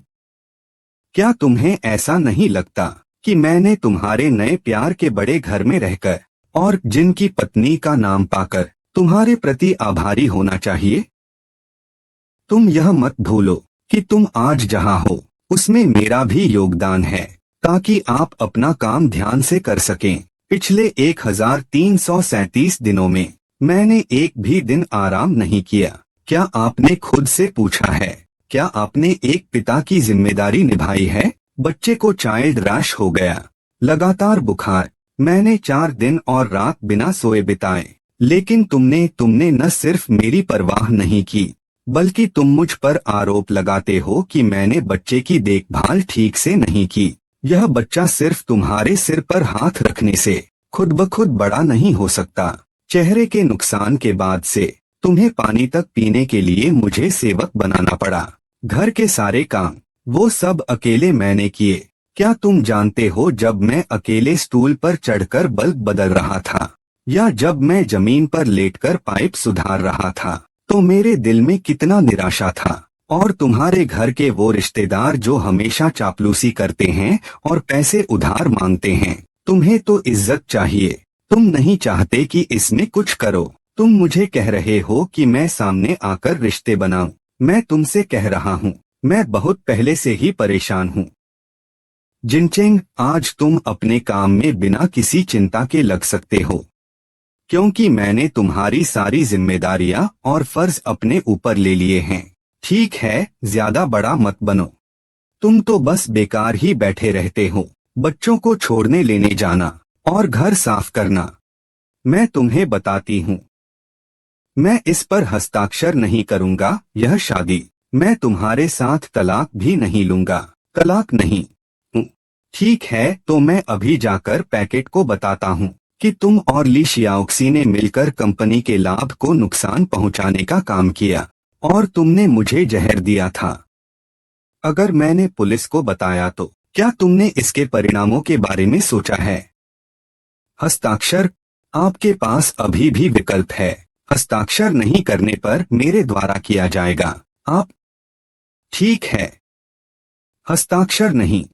क्या तुम्हें ऐसा नहीं लगता कि मैंने तुम्हारे नए प्यार के बड़े घर में रहकर और जिनकी पत्नी का नाम पाकर तुम्हारे प्रति आभारी होना चाहिए? तुम यह मत भूलो कि तुम आज जहां हो उसमें मेरा भी योगदान है, ताकि आप अपना काम ध्यान से कर सकें। पिछले 1337 दिनों में मैंने एक भी दिन आराम नहीं किया। क्या आपने खुद से पूछा है? क्या आपने एक पिता की जिम्मेदारी निभाई है? बच्चे को चाइल्ड रैश हो गया, लगातार बुखार। मैंने 4 दिन और रात बिना सोए बिताए, लेकिन तुमने न सिर्फ मेरी परवाह नहीं की, बल्कि तुम मुझ पर आरोप लगाते हो कि मैंने बच्चे की देखभाल ठीक से नहीं की। यह बच्चा सिर्फ तुम्हारे सिर पर हाथ रखने से खुद ब खुद बड़ा नहीं हो सकता। चेहरे के नुकसान के बाद से तुम्हें पानी तक पीने के लिए मुझे सेवक बनाना पड़ा। घर के सारे काम वो सब अकेले मैंने किए। क्या तुम जानते हो, जब मैं अकेले स्टूल पर चढ़कर बल्ब बदल रहा था या जब मैं जमीन पर लेटकर पाइप सुधार रहा था, तो मेरे दिल में कितना निराशा था। और तुम्हारे घर के वो रिश्तेदार जो हमेशा चापलूसी करते हैं और पैसे उधार मांगते हैं, तुम्हें तो इज्जत चाहिए। तुम नहीं चाहते कि इसमें कुछ करो। तुम मुझे कह रहे हो कि मैं सामने आकर रिश्ते बनाऊं। मैं तुमसे कह रहा हूं, मैं बहुत पहले से ही परेशान हूं। जिनचेंग, आज तुम अपने काम में बिना किसी चिंता के लग सकते हो, क्योंकि मैंने तुम्हारी सारी जिम्मेदारियां और फर्ज अपने ऊपर ले लिए हैं। ठीक है, ज्यादा बड़ा मत बनो। तुम तो बस बेकार ही बैठे रहते हो, बच्चों को छोड़ने लेने जाना और घर साफ करना। मैं तुम्हें बताती हूँ, मैं इस पर हस्ताक्षर नहीं करूँगा। यह शादी, मैं तुम्हारे साथ तलाक भी नहीं लूँगा। तलाक नहीं। ठीक है, तो मैं अभी जाकर पैकेट को बताता हूँ कि तुम और ली शियाओक्सी ने मिलकर कंपनी के लाभ को नुकसान पहुँचाने का काम किया और तुमने मुझे जहर दिया था। अगर मैंने पुलिस को बताया तो क्या तुमने इसके परिणामों के बारे में सोचा है? हस्ताक्षर, आपके पास अभी भी विकल्प है। हस्ताक्षर नहीं करने पर मेरे द्वारा किया जाएगा। आप? ठीक है, हस्ताक्षर नहीं।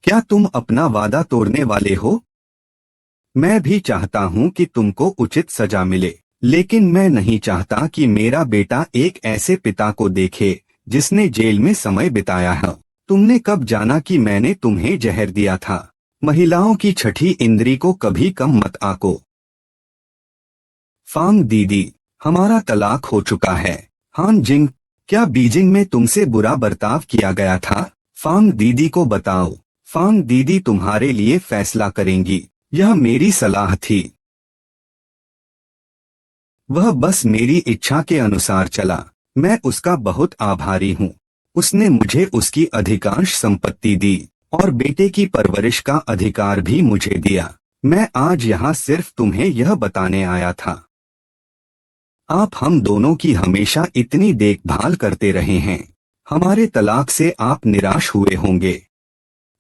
क्या तुम अपना वादा तोड़ने वाले हो? मैं भी चाहता हूं कि तुमको उचित सजा मिले, लेकिन मैं नहीं चाहता कि मेरा बेटा एक ऐसे पिता को देखे जिसने जेल में समय बिताया है। तुमने कब जाना कि मैंने तुम्हें जहर दिया था? महिलाओं की छठी इंद्री को कभी कम मत आको। फांग दीदी, हमारा तलाक हो चुका है। हान जिंग, क्या बीजिंग में तुमसे बुरा बर्ताव किया गया था? फांग दीदी को बताओ। फांग दीदी तुम्हारे लिए फैसला करेंगी। यह मेरी सलाह थी। वह बस मेरी इच्छा के अनुसार चला। मैं उसका बहुत आभारी हूँ। उसने मुझे उसकी अधिकांश संपत्ति दी और बेटे की परवरिश का अधिकार भी मुझे दिया। मैं आज यहाँ सिर्फ तुम्हें यह बताने आया था। आप हम दोनों की हमेशा इतनी देखभाल करते रहे हैं। हमारे तलाक से आप निराश हुए होंगे।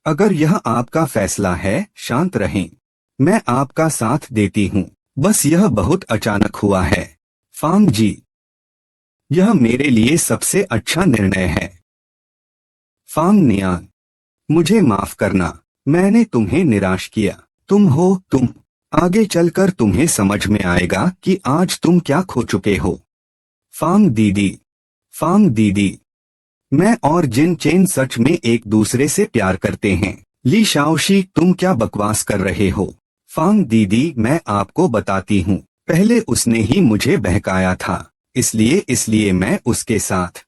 अगर यह आपका फैसला है, शांत रहें। मैं आपका साथ देती हूँ। बस यह बहुत अचानक हुआ है। फांग जी, यह मेरे लिए सबसे अच्छा निर्णय है। फांग नियान, मुझे माफ करना, मैंने तुम्हें निराश किया। तुम आगे चलकर तुम्हें समझ में आएगा कि आज तुम क्या खो चुके हो। फांग दीदी, मैं और जिन चेन सच में एक दूसरे से प्यार करते हैं। ली शाओशी, तुम क्या बकवास कर रहे हो? फांग दीदी, मैं आपको बताती हूँ, पहले उसने ही मुझे बहकाया था, इसलिए मैं उसके साथ,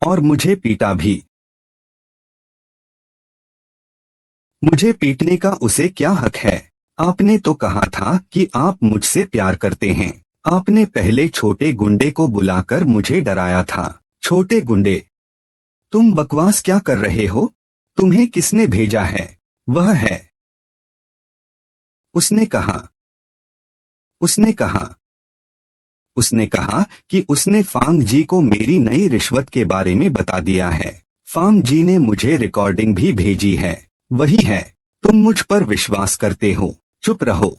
और मुझे पीटा भी। मुझे पीटने का उसे क्या हक है? आपने तो कहा था कि आप मुझसे प्यार करते हैं। आपने पहले छोटे गुंडे को बुलाकर मुझे डराया था। छोटे गुंडे? तुम बकवास क्या कर रहे हो? तुम्हें किसने भेजा है? वह है। उसने कहा कि उसने फांग जी को मेरी नई रिश्वत के बारे में बता दिया है। फांग जी ने मुझे रिकॉर्डिंग भी भेजी है। वही है। तुम मुझ पर विश्वास करते हो। चुप रहो।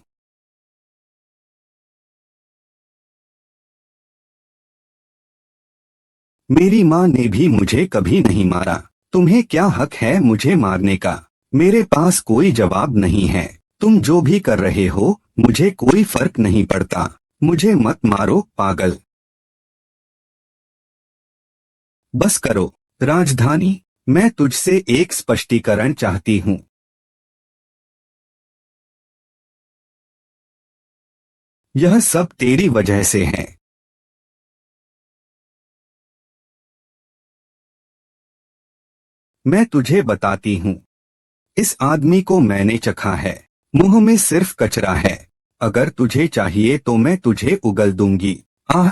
मेरी माँ ने भी मुझे कभी नहीं मारा। तुम्हें क्या हक है मुझे मारने का? मेरे पास कोई जवाब नहीं है। तुम जो भी कर रहे हो, मुझे कोई फर्क नहीं पड़ता। मुझे मत मारो, पागल। बस करो। राजधानी मैं तुझसे एक स्पष्टीकरण चाहती हूँ। यह सब तेरी वजह से है। मैं तुझे बताती हूँ। इस आदमी को मैंने चखा है। मुंह में सिर्फ कचरा है। अगर तुझे चाहिए तो मैं तुझे उगल दूंगी। आह,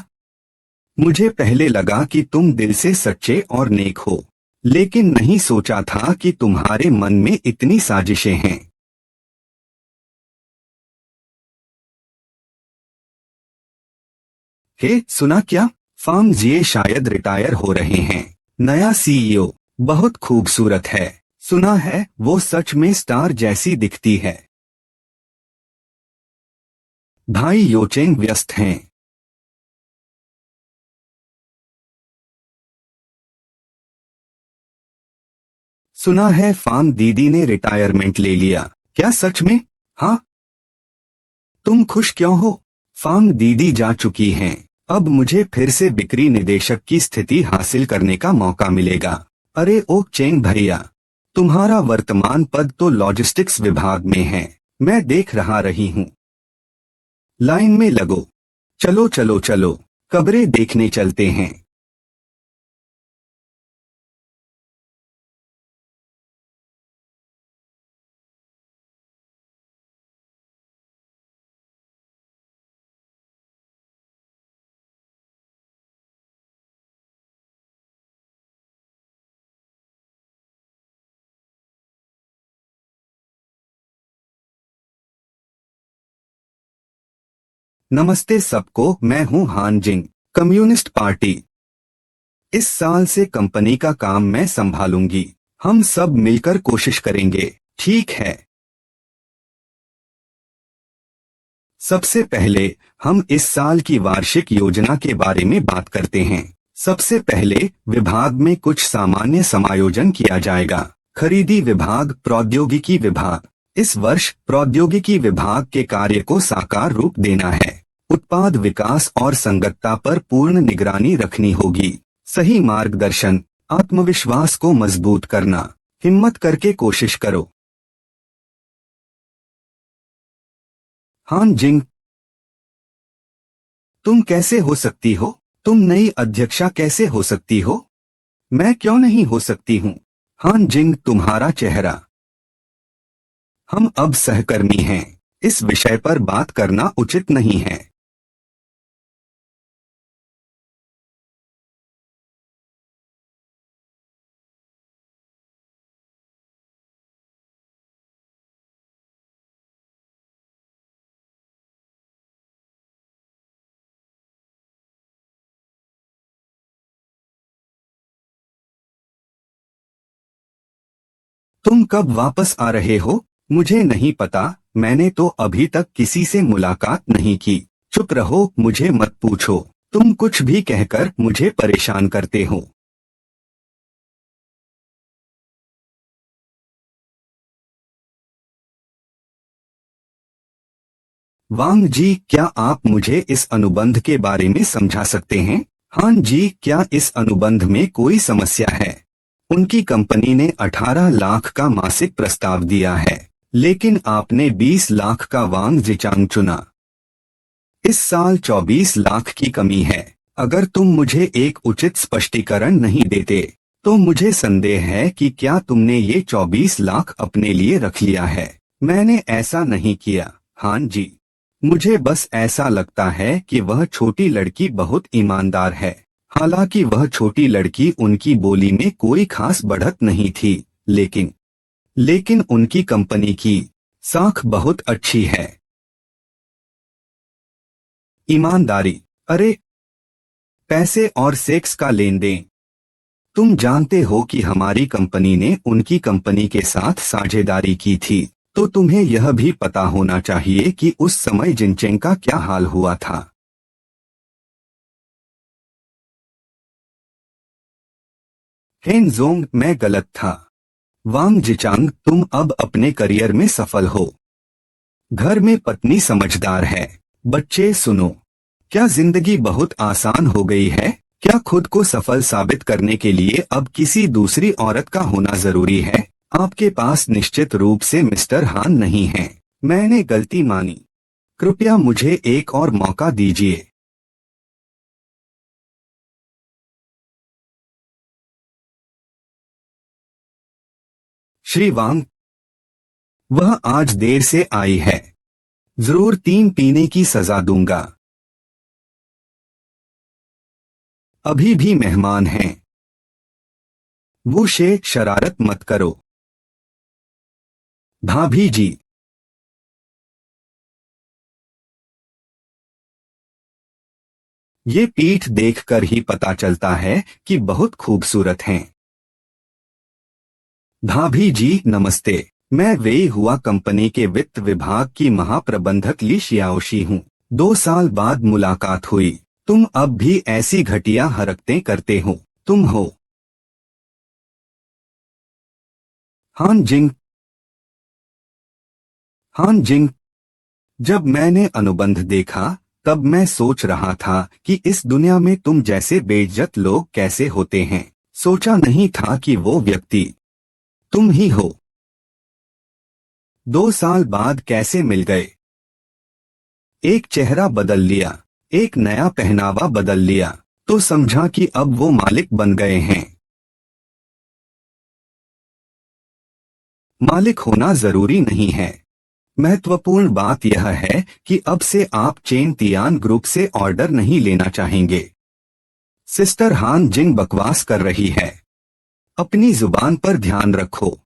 मुझे पहले लगा कि तुम दिल से सच्चे और नेक हो, लेकिन नहीं सोचा था कि तुम्हारे मन में इतनी साजिशें हैं। हे, सुना क्या? फार्म्स ये शायद रिटायर हो रहे हैं। नया सीईओ बहुत खूबसूरत है। सुना है वो सच में स्टार जैसी दिखती है। भाई योचेंग व्यस्त हैं। सुना है फार्म दीदी ने रिटायरमेंट ले लिया। क्या सच में? हाँ। तुम खुश क्यों हो? फार्म दीदी जा चुकी हैं। अब मुझे फिर से बिक्री निदेशक की स्थिति हासिल करने का मौका मिलेगा। अरे ओ चेंग भैया, तुम्हारा वर्तमान पद तो लॉजिस्टिक्स विभाग में है। मैं देख रही हूँ। लाइन में लगो। चलो चलो चलो, कब्रें देखने चलते हैं। नमस्ते सबको, मैं हूँ हान जिंग, कम्युनिस्ट पार्टी। इस साल से कंपनी का काम मैं संभालूंगी। हम सब मिलकर कोशिश करेंगे, ठीक है? सबसे पहले हम इस साल की वार्षिक योजना के बारे में बात करते हैं। सबसे पहले विभाग में कुछ सामान्य समायोजन किया जाएगा। खरीदी विभाग, प्रौद्योगिकी विभाग। इस वर्ष प्रौद्योगिकी विभाग के कार्य को साकार रूप देना है। उत्पाद विकास और संगतता पर पूर्ण निगरानी रखनी होगी। सही मार्गदर्शन, आत्मविश्वास को मजबूत करना। हिम्मत करके कोशिश करो। हान जिंग, तुम कैसे हो सकती हो? तुम नई अध्यक्षा कैसे हो सकती हो? मैं क्यों नहीं हो सकती हूँ? हान जिंग, तुम्हारा चेहरा। हम अब सहकर्मी हैं। इस विषय पर बात करना उचित नहीं है। तुम कब वापस आ रहे हो? मुझे नहीं पता, मैंने तो अभी तक किसी से मुलाकात नहीं की। चुप रहो, मुझे मत पूछो। तुम कुछ भी कहकर मुझे परेशान करते हो। वांग जी, क्या आप मुझे इस अनुबंध के बारे में समझा सकते हैं? हान जी, क्या इस अनुबंध में कोई समस्या है? उनकी कंपनी ने 18 लाख का मासिक प्रस्ताव दिया है, लेकिन आपने 20 लाख का वांग जिचांग चुना। इस साल 24 लाख की कमी है। अगर तुम मुझे एक उचित स्पष्टीकरण नहीं देते, तो मुझे संदेह है कि क्या तुमने ये 24 लाख अपने लिए रख लिया है। मैंने ऐसा नहीं किया, हान जी। मुझे बस ऐसा लगता है कि वह छोटी लड़की बहुत ईमानदार है। हालांकि वह छोटी लड़की उनकी बोली में कोई खास बढ़त नहीं थी, लेकिन उनकी कंपनी की साख बहुत अच्छी है। ईमानदारी? अरे, पैसे और सेक्स का लेन देन। तुम जानते हो कि हमारी कंपनी ने उनकी कंपनी के साथ साझेदारी की थी, तो तुम्हें यह भी पता होना चाहिए कि उस समय जिनचेंग का क्या हाल हुआ था। हेनजोंग, मैं गलत था। वांग जिचांग, तुम अब अपने करियर में सफल हो। घर में पत्नी समझदार है। बच्चे सुनो, क्या जिंदगी बहुत आसान हो गई है? क्या खुद को सफल साबित करने के लिए अब किसी दूसरी औरत का होना जरूरी है? आपके पास निश्चित रूप से मिस्टर हान नहीं है। मैंने गलती मानी। कृपया मुझे एक और मौका दीजिए। श्री वांग, वह आज देर से आई है। जरूर 3 पीने की सजा दूंगा। अभी भी मेहमान हैं। वो शरारत मत करो। भाभी जी, ये पीठ देखकर ही पता चलता है कि बहुत खूबसूरत हैं। भाभी जी नमस्ते। मैं वेई हुआ कंपनी के वित्त विभाग की महाप्रबंधक ली शियाओशी हूँ। 2 साल बाद मुलाकात हुई। तुम अब भी ऐसी घटिया हरकतें करते हो। तुम हो हान जिंग। हान जिंग, जब मैंने अनुबंध देखा तब मैं सोच रहा था कि इस दुनिया में तुम जैसे बेइज्जत लोग कैसे होते हैं। सोचा नहीं था कि वो व्यक्ति तुम ही हो। 2 साल बाद कैसे मिल गए? एक चेहरा बदल लिया, एक नया पहनावा बदल लिया, तो समझा कि अब वो मालिक बन गए हैं। मालिक होना जरूरी नहीं है। महत्वपूर्ण बात यह है कि अब से आप चेन तियान ग्रुप से ऑर्डर नहीं लेना चाहेंगे। सिस्टर हान जिंग बकवास कर रही है। अपनी जुबान पर ध्यान रखो।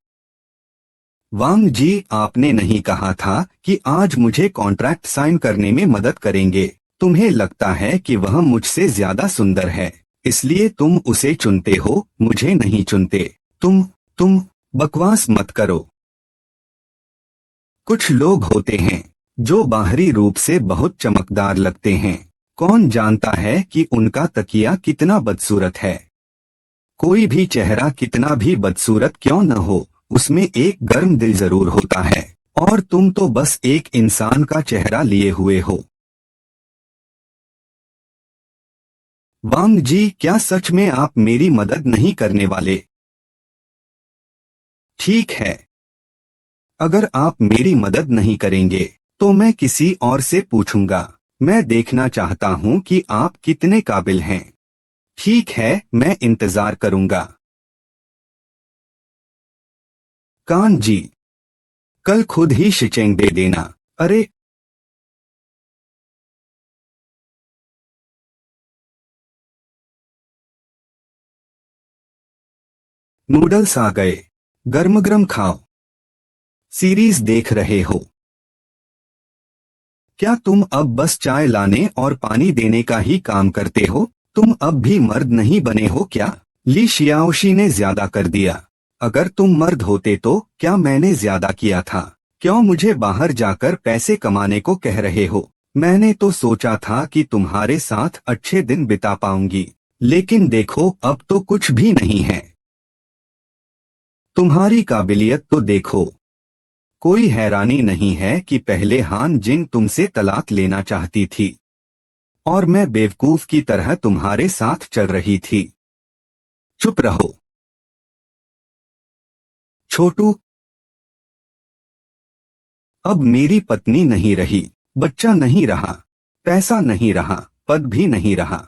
वांग जी, आपने नहीं कहा था कि आज मुझे कॉन्ट्रैक्ट साइन करने में मदद करेंगे। तुम्हें लगता है कि वह मुझसे ज्यादा सुंदर है, इसलिए तुम उसे चुनते हो, मुझे नहीं चुनते। तुम बकवास मत करो। कुछ लोग होते हैं जो बाहरी रूप से बहुत चमकदार लगते हैं। कौन जानता है कि उनका तकिया कितना बदसूरत है। कोई भी चेहरा कितना भी बदसूरत क्यों न हो, उसमें एक गर्म दिल जरूर होता है। और तुम तो बस एक इंसान का चेहरा लिए हुए हो। वांग जी, क्या सच में आप मेरी मदद नहीं करने वाले? ठीक है, अगर आप मेरी मदद नहीं करेंगे तो मैं किसी और से पूछूंगा। मैं देखना चाहता हूं कि आप कितने काबिल हैं। ठीक है, मैं इंतजार करूंगा। कान जी, कल खुद ही शिचेंग दे देना। अरे, नूडल्स आ गए। गर्म गर्म खाओ। सीरीज देख रहे हो? क्या तुम अब बस चाय लाने और पानी देने का ही काम करते हो? तुम अब भी मर्द नहीं बने हो क्या? ली शियाओशी ने ज्यादा कर दिया। अगर तुम मर्द होते तो क्या मैंने ज्यादा किया था? क्यों मुझे बाहर जाकर पैसे कमाने को कह रहे हो? मैंने तो सोचा था कि तुम्हारे साथ अच्छे दिन बिता पाऊंगी, लेकिन देखो अब तो कुछ भी नहीं है। तुम्हारी काबिलियत तो देखो। कोई हैरानी नहीं है कि पहले हान जिंग तुमसे तलाक लेना चाहती थी और मैं बेवकूफ की तरह तुम्हारे साथ चल रही थी। चुप रहो छोटू। अब मेरी पत्नी नहीं रही, बच्चा नहीं रहा, पैसा नहीं रहा, पद भी नहीं रहा।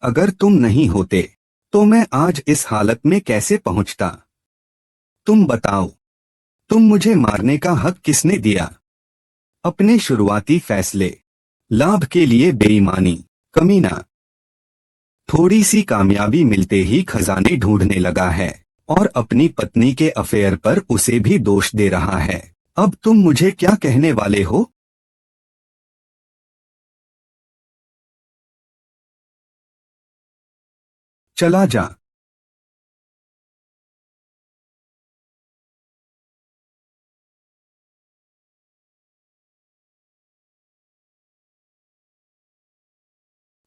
अगर तुम नहीं होते तो मैं आज इस हालत में कैसे पहुंचता? तुम बताओ, तुम मुझे मारने का हक किसने दिया? अपने शुरुआती फैसले, लाभ के लिए बेईमानी, कमीना। थोड़ी सी कामयाबी मिलते ही खजाने ढूंढने लगा है और अपनी पत्नी के अफेयर पर उसे भी दोष दे रहा है। अब तुम मुझे क्या कहने वाले हो? चला जा।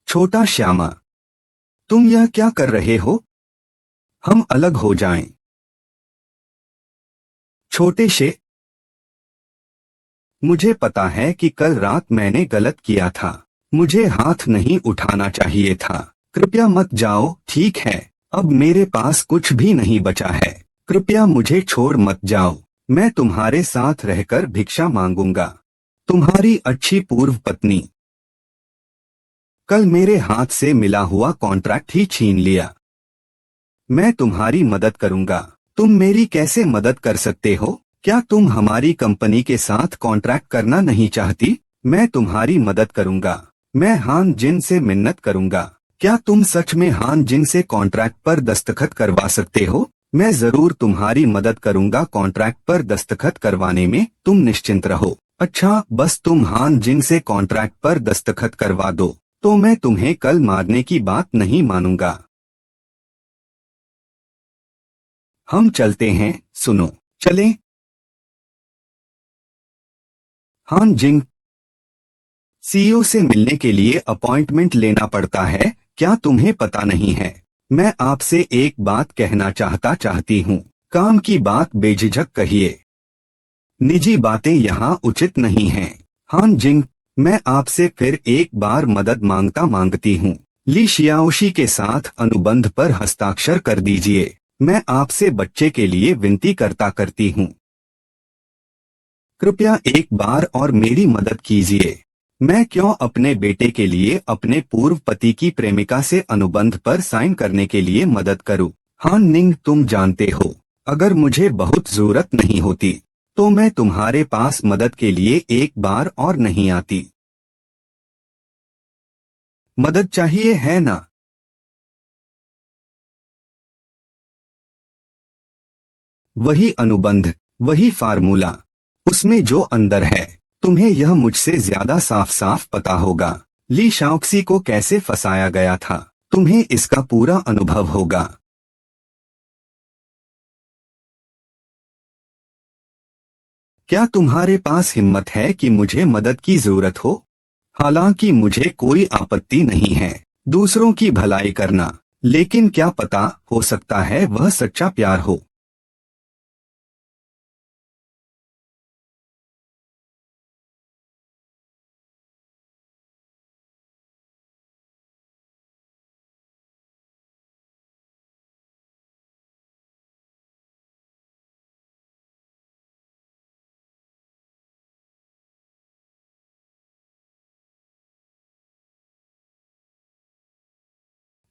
छोटा श्यामा, तुम यह क्या कर रहे हो? हम अलग हो जाएं। छोटे शे, मुझे पता है कि कल रात मैंने गलत किया था। मुझे हाथ नहीं उठाना चाहिए था। कृपया मत जाओ, ठीक है? अब मेरे पास कुछ भी नहीं बचा है। कृपया मुझे छोड़ मत जाओ। मैं तुम्हारे साथ रहकर भिक्षा मांगूंगा। तुम्हारी अच्छी पूर्व पत्नी। कल मेरे हाथ से मिला हुआ कॉन्ट्रैक्ट ही छीन लिया। मैं तुम्हारी मदद करूंगा। तुम मेरी कैसे मदद कर सकते हो? क्या तुम हमारी कंपनी के साथ कॉन्ट्रैक्ट करना नहीं चाहती? मैं तुम्हारी मदद करूंगा। मैं हान जिन से मिन्नत करूंगा। क्या तुम सच में हान जिन से कॉन्ट्रैक्ट पर दस्तखत करवा सकते हो? मैं जरूर तुम्हारी मदद करूंगा कॉन्ट्रैक्ट पर दस्तखत करवाने में, तुम निश्चिंत रहो। अच्छा, बस तुम हान जिन से कॉन्ट्रैक्ट पर दस्तखत करवा दो, तो मैं तुम्हें कल मारने की बात नहीं मानूंगा। हम चलते हैं, सुनो। चलें? हान जिंग, सीईओ से मिलने के लिए अपॉइंटमेंट लेना पड़ता है, क्या तुम्हें पता नहीं है? मैं आपसे एक बात कहना चाहती हूँ। काम की बात बेझिझक कहिए। निजी बातें यहाँ उचित नहीं हैं। हान जिंग, मैं आपसे फिर एक बार मदद मांगती हूँ। ली शियाओशी के साथ अनुबंध पर हस्ताक्षर कर दीजिए। मैं आपसे बच्चे के लिए विनती करती हूँ। कृपया एक बार और मेरी मदद कीजिए। मैं क्यों अपने बेटे के लिए अपने पूर्व पति की प्रेमिका से अनुबंध पर साइन करने के लिए मदद करूं? हान निंग, तुम जानते हो, अगर मुझे बहुत जरूरत नहीं होती तो मैं तुम्हारे पास मदद के लिए एक बार और नहीं आती। मदद चाहिए है ना? वही अनुबंध, वही फार्मूला, उसमें जो अंदर है। तुम्हें यह मुझसे ज्यादा साफ साफ पता होगा। ली शाओक्सी को कैसे फंसाया गया था, तुम्हें इसका पूरा अनुभव होगा। क्या तुम्हारे पास हिम्मत है कि मुझे मदद की जरूरत हो? हालांकि मुझे कोई आपत्ति नहीं है दूसरों की भलाई करना, लेकिन क्या पता, हो सकता है वह सच्चा प्यार हो।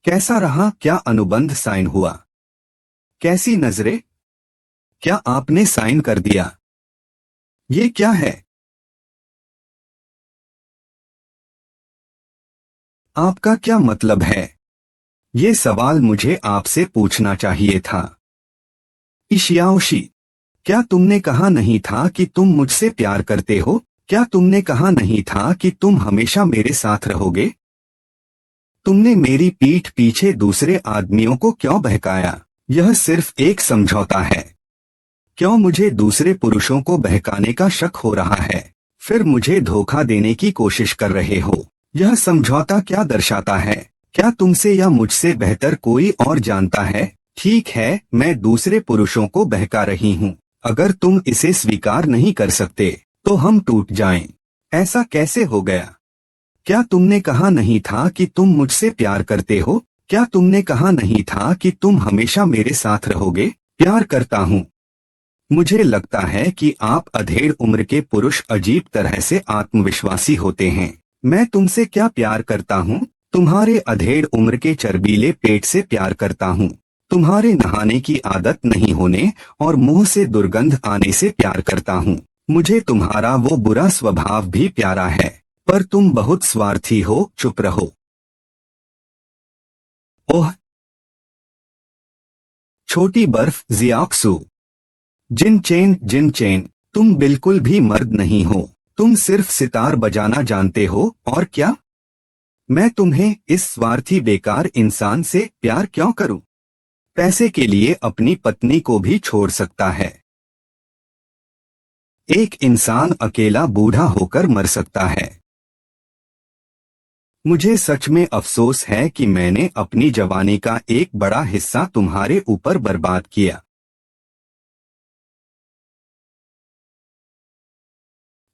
कैसा रहा? क्या अनुबंध साइन हुआ? कैसी नजरें? क्या आपने साइन कर दिया? ये क्या है? आपका क्या मतलब है? ये सवाल मुझे आपसे पूछना चाहिए था। इशियाओशी, क्या तुमने कहा नहीं था कि तुम मुझसे प्यार करते हो? क्या तुमने कहा नहीं था कि तुम हमेशा मेरे साथ रहोगे? तुमने मेरी पीठ पीछे दूसरे आदमियों को क्यों बहकाया? यह सिर्फ एक समझौता है। क्यों मुझे दूसरे पुरुषों को बहकाने का शक हो रहा है? फिर मुझे धोखा देने की कोशिश कर रहे हो। यह समझौता क्या दर्शाता है? क्या तुमसे या मुझसे बेहतर कोई और जानता है? ठीक है, मैं दूसरे पुरुषों को बहका रही हूँ। अगर तुम इसे स्वीकार नहीं कर सकते तो हम टूट जाएं। ऐसा कैसे हो गया? क्या तुमने कहा नहीं था कि तुम मुझसे प्यार करते हो? क्या तुमने कहा नहीं था कि तुम हमेशा मेरे साथ रहोगे? प्यार करता हूँ। मुझे लगता है कि आप अधेड़ उम्र के पुरुष अजीब तरह से आत्मविश्वासी होते हैं। मैं तुमसे क्या प्यार करता हूँ? तुम्हारे अधेड़ उम्र के चर्बीले पेट से प्यार करता हूँ। तुम्हारे नहाने की आदत नहीं होने और मुंह से दुर्गंध आने से प्यार करता हूँ। मुझे तुम्हारा वो बुरा स्वभाव भी प्यारा है, पर तुम बहुत स्वार्थी हो। चुप रहो। ओह, छोटी बर्फ जियाक्सू। जिन चेन, तुम बिल्कुल भी मर्द नहीं हो। तुम सिर्फ सितार बजाना जानते हो, और क्या? मैं तुम्हें, इस स्वार्थी बेकार इंसान से प्यार क्यों करूं? पैसे के लिए अपनी पत्नी को भी छोड़ सकता है। एक इंसान अकेला बूढ़ा होकर मर सकता है। मुझे सच में अफसोस है कि मैंने अपनी जवानी का एक बड़ा हिस्सा तुम्हारे ऊपर बर्बाद किया।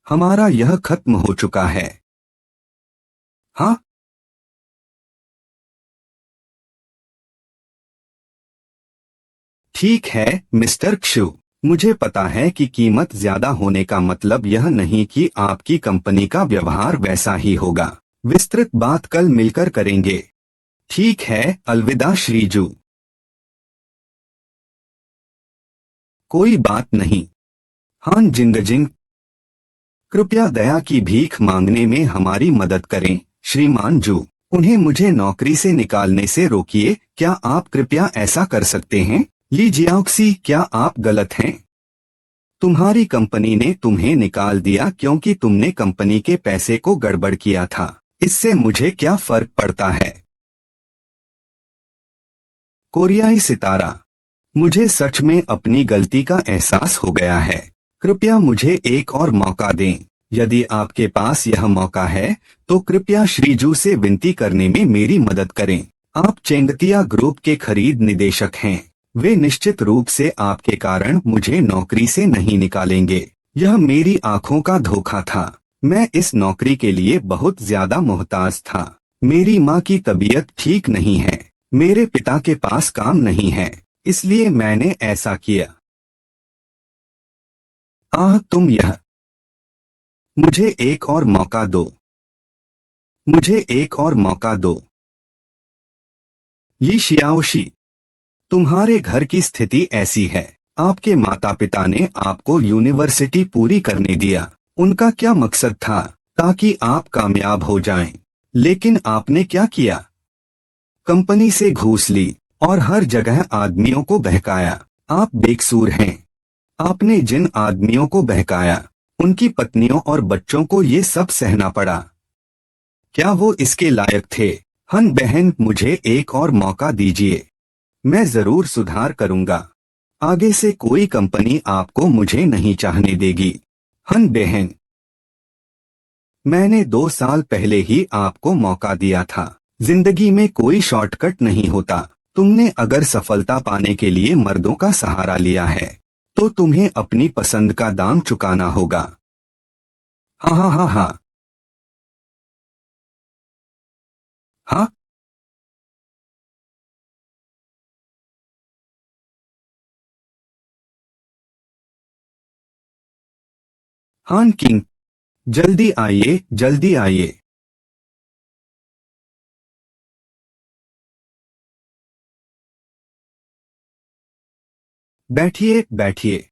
हमारा यह खत्म हो चुका है। हाँ, ठीक है मिस्टर क्षु, मुझे पता है कि कीमत ज्यादा होने का मतलब यह नहीं कि आपकी कंपनी का व्यवहार वैसा ही होगा। विस्तृत बात कल मिलकर करेंगे। ठीक है, अलविदा श्रीजू। कोई बात नहीं। हान जिंगजिंग, कृपया दया की भीख मांगने में हमारी मदद करें श्रीमान जू। उन्हें मुझे नौकरी से निकालने से रोकिए। क्या आप कृपया ऐसा कर सकते हैं? ली जियाओक्सी, क्या आप गलत हैं? तुम्हारी कंपनी ने तुम्हें निकाल दिया क्योंकि तुमने कंपनी के पैसे को गड़बड़ किया था। इससे मुझे क्या फर्क पड़ता है? कोरियाई सितारा, मुझे सच में अपनी गलती का एहसास हो गया है। कृपया मुझे एक और मौका दें। यदि आपके पास यह मौका है तो कृपया श्रीजू से विनती करने में मेरी मदद करें। आप चेंगतिया ग्रुप के खरीद निदेशक हैं। वे निश्चित रूप से आपके कारण मुझे नौकरी से नहीं निकालेंगे। यह मेरी आंखों का धोखा था। मैं इस नौकरी के लिए बहुत ज्यादा मोहताज था। मेरी माँ की तबीयत ठीक नहीं है। मेरे पिता के पास काम नहीं है, इसलिए मैंने ऐसा किया। तुम यह, मुझे एक और मौका दो। मुझे एक और मौका दो। ये शियाओशी, तुम्हारे घर की स्थिति ऐसी है। आपके माता पिता ने आपको यूनिवर्सिटी पूरी करने दिया। उनका क्या मकसद था? ताकि आप कामयाब हो जाएं। लेकिन आपने क्या किया? कंपनी से घूस ली और हर जगह आदमियों को बहकाया। आप बेकसूर हैं। आपने जिन आदमियों को बहकाया उनकी पत्नियों और बच्चों को ये सब सहना पड़ा। क्या वो इसके लायक थे? हन बहन, मुझे एक और मौका दीजिए। मैं जरूर सुधार करूंगा। आगे से कोई कंपनी आपको मुझे नहीं चाहने देगी। हन बहन, मैंने 2 साल पहले ही आपको मौका दिया था। जिंदगी में कोई शॉर्टकट नहीं होता। तुमने अगर सफलता पाने के लिए मर्दों का सहारा लिया है तो तुम्हें अपनी पसंद का दाम चुकाना होगा। हाँ हाँ हाँ हाँ हाँ। हान किंग, जल्दी आइए, जल्दी आइए। बैठिए बैठिए।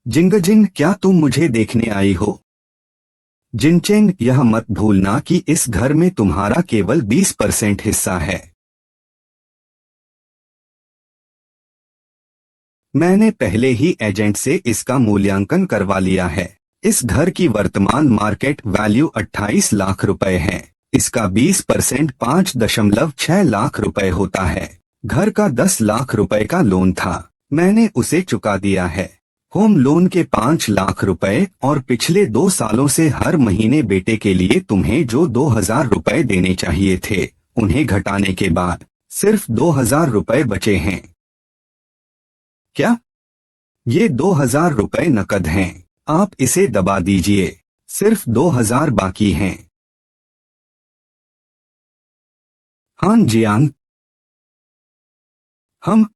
जिंगजिंग, क्या तुम मुझे देखने आई हो? जिनचेंग, यह मत भूलना कि इस घर में तुम्हारा केवल 20% हिस्सा है। मैंने पहले ही एजेंट से इसका मूल्यांकन करवा लिया है। इस घर की वर्तमान मार्केट वैल्यू 28 लाख रुपए है। इसका 20% 5.6 लाख रुपए होता है। घर का 10 लाख रुपए का लोन था, मैंने उसे चुका दिया है। होम लोन के 5 लाख रुपए और पिछले 2 सालों से हर महीने बेटे के लिए तुम्हें जो 2,000 रुपए देने चाहिए थे उन्हें घटाने के बाद सिर्फ 2,000 रुपए बचे हैं। क्या? ये 2,000 रुपए नकद हैं। आप इसे दबा दीजिए। सिर्फ 2,000 बाकी हैं। हां जियांग, हम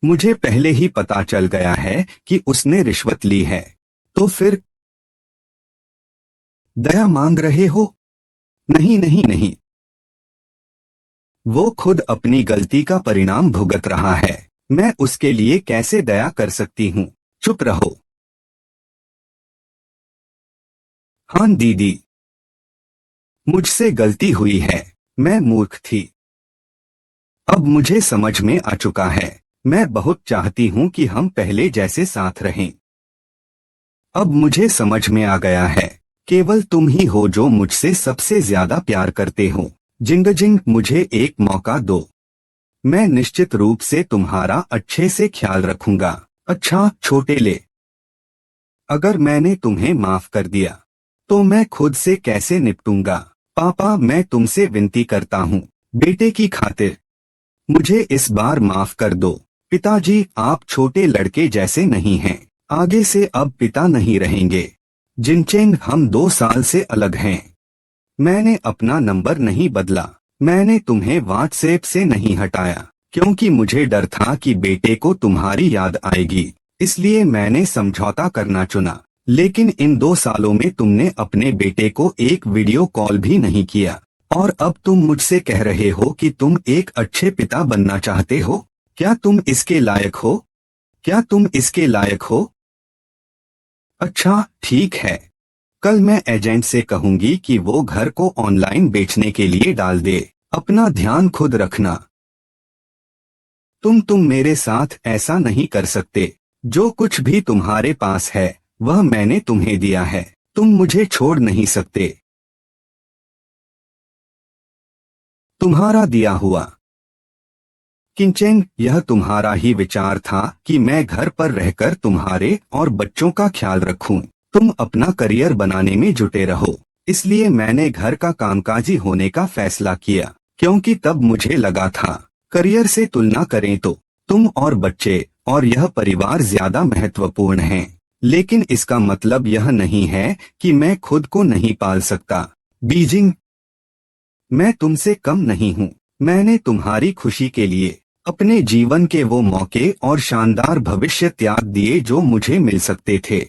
मुझे पहले ही पता चल गया है कि उसने रिश्वत ली है। तो फिर दया मांग रहे हो? नहीं नहीं नहीं, वो खुद अपनी गलती का परिणाम भुगत रहा है। मैं उसके लिए कैसे दया कर सकती हूँ? चुप रहो। हां दीदी, मुझसे गलती हुई है। मैं मूर्ख थी। अब मुझे समझ में आ चुका है। मैं बहुत चाहती हूँ कि हम पहले जैसे साथ रहें। अब मुझे समझ में आ गया है, केवल तुम ही हो जो मुझसे सबसे ज्यादा प्यार करते हो। जिंगजिंग, मुझे एक मौका दो। मैं निश्चित रूप से तुम्हारा अच्छे से ख्याल रखूंगा। अच्छा छोटे ले, अगर मैंने तुम्हें माफ कर दिया तो मैं खुद से कैसे निपटूंगा? पापा, मैं तुमसे विनती करता हूँ, बेटे की खातिर मुझे इस बार माफ कर दो। पिताजी, आप छोटे लड़के जैसे नहीं हैं। आगे से अब पिता नहीं रहेंगे। जिनचेंग, हम 2 साल से अलग हैं। मैंने अपना नंबर नहीं बदला। मैंने तुम्हें व्हाट्सएप से नहीं हटाया क्योंकि मुझे डर था कि बेटे को तुम्हारी याद आएगी, इसलिए मैंने समझौता करना चुना। लेकिन इन 2 सालों में तुमने अपने बेटे को एक वीडियो कॉल भी नहीं किया, और अब तुम मुझसे कह रहे हो कि तुम एक अच्छे पिता बनना चाहते हो। क्या तुम इसके लायक हो? क्या तुम इसके लायक हो? अच्छा ठीक है, कल मैं एजेंट से कहूंगी कि वो घर को ऑनलाइन बेचने के लिए डाल दे। अपना ध्यान खुद रखना। तुम मेरे साथ ऐसा नहीं कर सकते। जो कुछ भी तुम्हारे पास है वह मैंने तुम्हें दिया है। तुम मुझे छोड़ नहीं सकते। तुम्हारा दिया हुआ। किंचन, यह तुम्हारा ही विचार था कि मैं घर पर रहकर तुम्हारे और बच्चों का ख्याल रखूं। तुम अपना करियर बनाने में जुटे रहो, इसलिए मैंने घर का कामकाजी होने का फैसला किया, क्योंकि तब मुझे लगा था करियर से तुलना करें तो तुम और बच्चे और यह परिवार ज्यादा महत्वपूर्ण हैं। लेकिन इसका मतलब यह नहीं है कि मैं खुद को नहीं पाल सकता। बीजिंग, मैं तुमसे कम नहीं हूँ। मैंने तुम्हारी खुशी के लिए अपने जीवन के वो मौके और शानदार भविष्य त्याग दिए जो मुझे मिल सकते थे।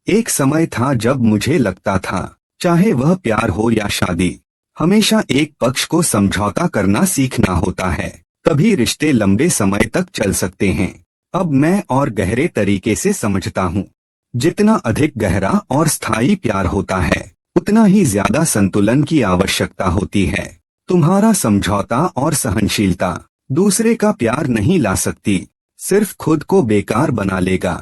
एक समय था जब मुझे लगता था चाहे वह प्यार हो या शादी, हमेशा एक पक्ष को समझौता करना सीखना होता है, तभी रिश्ते लंबे समय तक चल सकते हैं। अब मैं और गहरे तरीके से समझता हूँ, जितना अधिक गहरा और स्थायी प्यार होता है उतना ही ज्यादा संतुलन की आवश्यकता होती है। तुम्हारा समझौता और सहनशीलता दूसरे का प्यार नहीं ला सकती, सिर्फ खुद को बेकार बना लेगा।